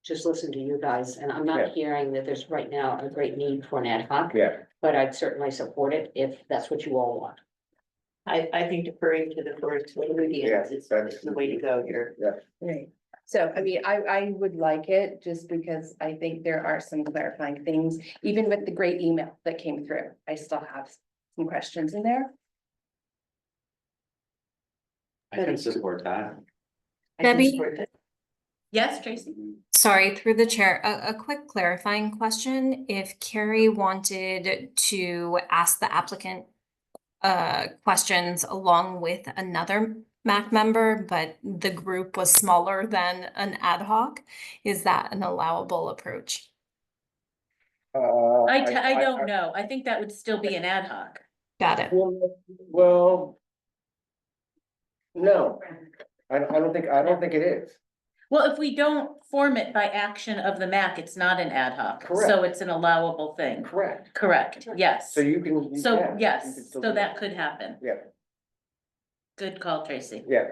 just listen to you guys, and I'm Yeah. not hearing that there's right now a great need for an ad hoc. Yeah. But I'd certainly support it if that's what you all want. I think deferring to the first Yes, is that's- the way to go here. Right. So, I mean, I would like it just because I think there are some clarifying things, even with the great email that came through. I still have some questions in there. I can support that. I can Debbie? support that. Yes, Tracy? Sorry, through the chair, a quick clarifying question. If Carrie wanted to ask the applicant questions along with another MAC member, but the group was smaller than an ad hoc, is that an allowable approach? I don't know. I think that would still be an ad hoc. Got it. Well. No, I don't think it is. Well, if we don't form it by action of the MAC, it's not an ad hoc, so Correct. it's an allowable thing. Correct. Correct, yes. So you can. you So, can. You yes, can still so do that could happen. Yeah, Good call, Tracy. yeah.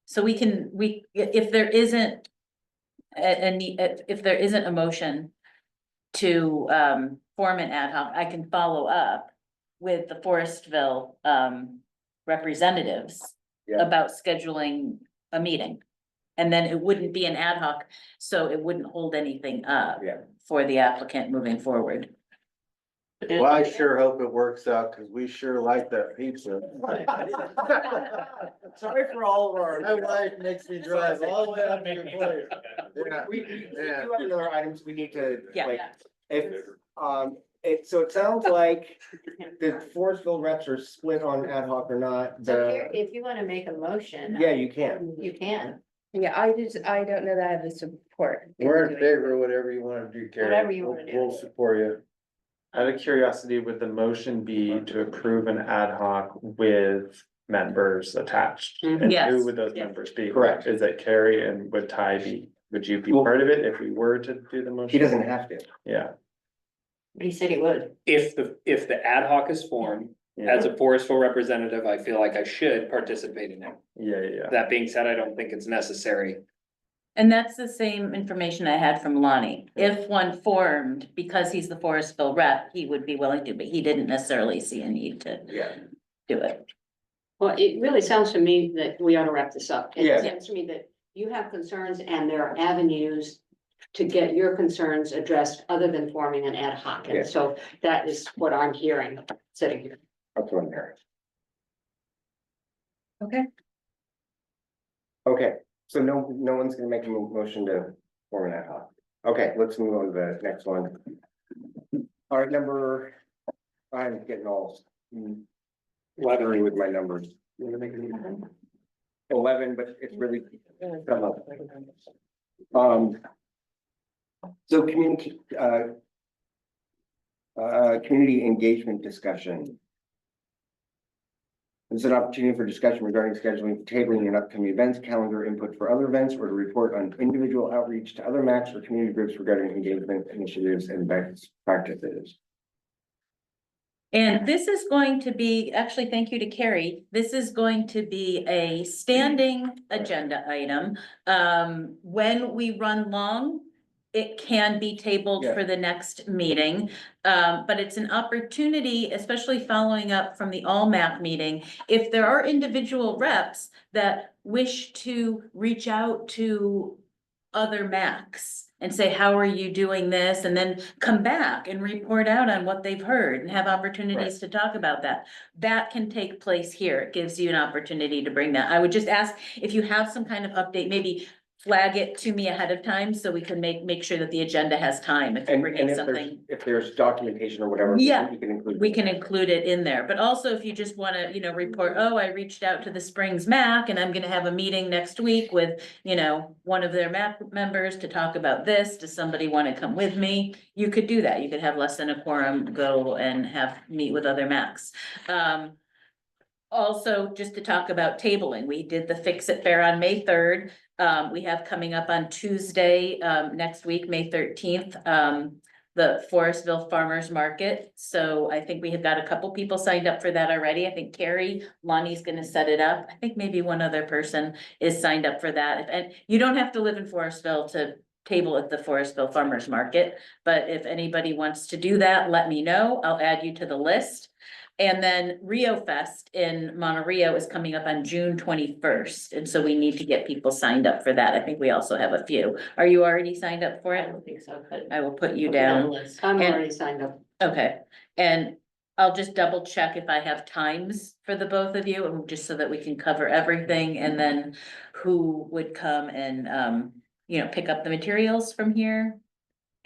So if there isn't if there isn't a motion to form an ad hoc, I can follow up with the Forestville representatives Yeah. about scheduling a meeting. And then it wouldn't be an ad hoc, so it wouldn't hold anything up Yeah. for the applicant moving forward. Well, I sure hope it works out, cause we sure like that pizza. Sorry for all of our. My wife makes me drive all the way up to the place. Yeah. We do have another items we need to, Yeah. like, if, so it sounds like the Forestville reps are split on ad hoc or not, So here, the, if you wanna make a motion. yeah, you can. You can, Yeah, I don't know that I have the support. We're in favor of whatever you wanna do, Carrie. Whatever you wanna do. We'll support you. Out of curiosity, would the motion be to approve an ad hoc with members attached? And Yes. who would those Yeah. members be? Correct. Is it Carrie, and would Ty be, would you be Well- part of it if we were to do the motion? He doesn't have to. Yeah, he said he would. If the ad hoc is formed, as a Forestville representative, I feel like I should participate in it. yeah. That being said, I don't think it's necessary. And that's the same information I had from Lonnie. If one formed, because he's the Forestville rep, he would be willing to, but he didn't necessarily see a need to Yeah. do it. Well, it really sounds to me that we ought to wrap this up. Yeah. It sounds to me that you have concerns and there are avenues to get your concerns addressed other than forming an ad hoc. Yeah. And so that is what I'm hearing sitting here. That's what I'm hearing. Okay. Okay, so no one's gonna make a motion to form an ad hoc. Okay, let's move on to the next one. All right, I'm getting all leathery with my numbers. 11, but it's really come up. So community engagement discussion. This is an opportunity for discussion regarding scheduling, tabling and upcoming events, calendar input for other events, or to report on individual outreach to other MACs or community groups regarding engagement initiatives and best practices. And this is going to be, actually, thank you to Carrie, this is going to be a standing agenda item. When we run long, it can be tabled Yeah. for the next meeting. But it's an opportunity, especially following up from the All MAC meeting. If there are individual reps that wish to reach out to other MACs and say, how are you doing this? And then come back and report out on what they've heard and have opportunities to talk about that. That can take place here. It gives you an opportunity to bring that. I would just ask if you have some kind of update, maybe flag it to me ahead of time so we can make sure that the agenda has time if you're And bringing if there's, something. if there's documentation or whatever. Yeah, You can include. We it. can include it in there, but also if you just wanna, report, oh, I reached out to the Springs MAC and I'm gonna have a meeting next week with, one of their MAC members to talk about this, does somebody wanna come with me? You could do that, you could have less than a quorum go and meet with other MACs. Also, just to talk about tabling, we did the Fix It Fair on May 3rd. We have coming up on Tuesday, next week, May 13th, the Forestville Farmers Market. So I think we have got a couple people signed up for that already. I think Carrie, Lonnie's gonna set it up. I think maybe one other person is signed up for that. And you don't have to live in Forestville to table at the Forestville Farmers Market. But if anybody wants to do that, let me know. I'll add you to the list. And then Rio Fest in Monterey is coming up on June 21st, and so we need to get people signed up for that. I think we also have a few. Are you already signed up for I it? don't think so, but. I will put you Put me on the down. list. I'm And- already signed up. Okay, and I'll just double check if I have times for the both of you, and just so that we can cover everything, and then who would come and, pick up the materials from here.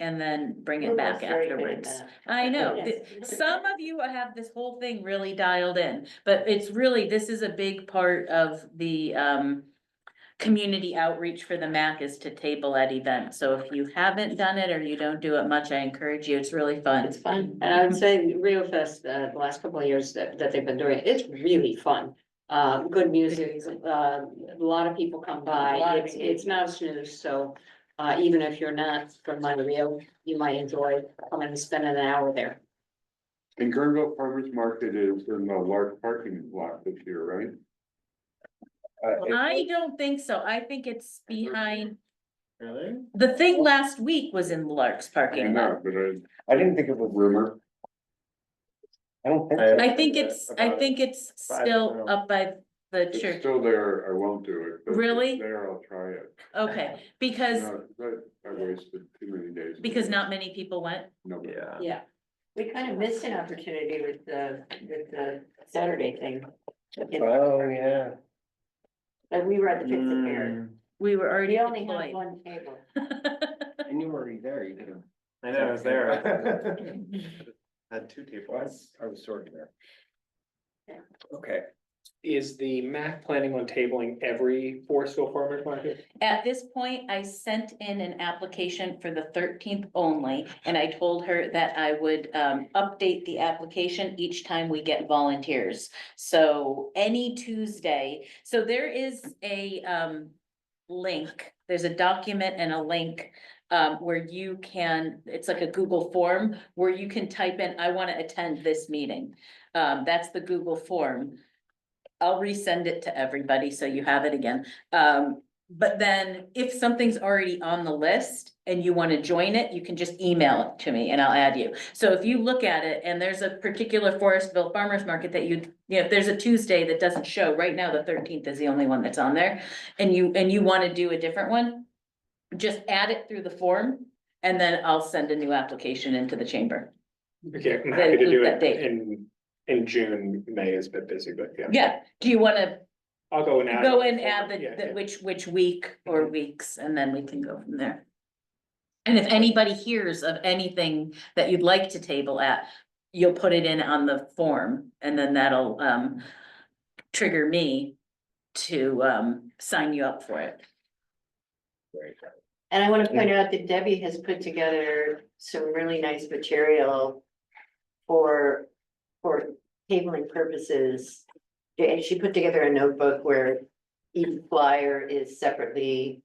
And then bring it We're back both very good at afterwards. that. I know, Yes. some of you have this whole thing really dialed in, but it's really, this is a big part of the, community outreach for the MAC is to table at events. So if you haven't done it or you don't do it much, I encourage you. It's really fun. It's fun, and I would say Rio Fest, the last couple of years that they've been doing, it, it's really fun. Good music, a lot of people come by, it's not a snooze, so. Even if you're not from Monterey, you might enjoy coming and spending an hour there. And Guerneville Farmers Market is in the large parking lot this year, right? I don't think so. I think it's behind, Really? the thing last week was in the Lark's I parking lot. know, but I didn't think it was rumor. I don't think. I think it's I don't still know. up by the it's church. still there, I won't do it. but if it's Really? there, I'll try it. Okay, because No, I wasted too many days. not many people went. No, but Yeah. Yeah, we kind of missed an opportunity with the Saturday thing. Oh, yeah. But we were at the Fix It Fair. Mm, We were already We only had deployed. one table. And you were already there, you could have. I know, I was there. Had two tables. I was sort of there. Yeah. Okay. Is the MAC planning on tabling every Forestville Farmers Market? At this point, I sent in an application for the 13th only, and I told her that I would update the application each time we get volunteers. So any Tuesday, so there is a link, there's a document and a link where you can, it's like a Google form where you can type in, I want to attend this meeting. That's the Google form. I'll resend it to everybody so you have it again. But then if something's already on the list and you want to join it, you can just email it to me and I'll add you. So if you look at it and there's a particular Forestville Farmers Market that if there's a Tuesday that doesn't show, right now the 13th is the only one that's on there. And you want to do a different one, just add it through the form and then I'll send a new application into the chamber. Okay, I'm That happy to do includes that it date. in June. May is a bit busy, but yeah. Yeah, do you want to I'll go and add. go it. and add Yeah, the yeah. which week or weeks, and then we can go from there. And if anybody hears of anything that you'd like to table at, you'll put it in on the form, and then that'll trigger me to sign you up for it. And I want to point out that Debbie has put together some really nice material for tabling purposes. And she put together a notebook where each flyer is separately.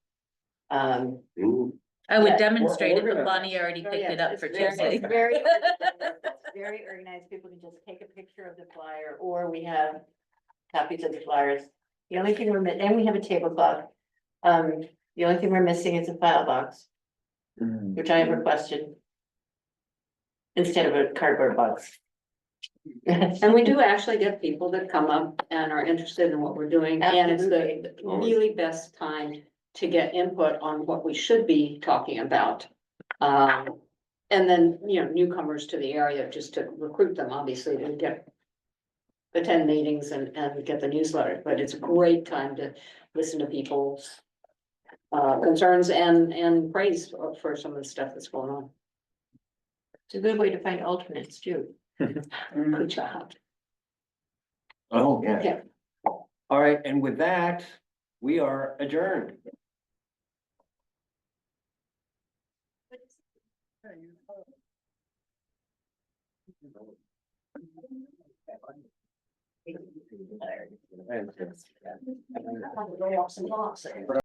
I would Yeah, demonstrate it, we're but gonna- Lonnie already Oh, picked yeah, it up it's for very- Tuesday. it's very organized. It's very organized. People can just take a picture of the flyer, or we have copies of the flyers. The only thing and we have a tablecloth. The only thing we're missing is a file box, which I have requested. Instead of a cardboard box. And we do actually get people that come up and are interested in what we're doing, and it's the really best time to get input on what we should be talking about. And then, newcomers to the area, just to recruit them, obviously, to attend meetings and get the newsletter, but it's a great time to listen to people's concerns and praise for some of the stuff that's going on. It's a good way to find alternates too. Good job. Oh, yeah. Yeah. All right, and with that, we are adjourned.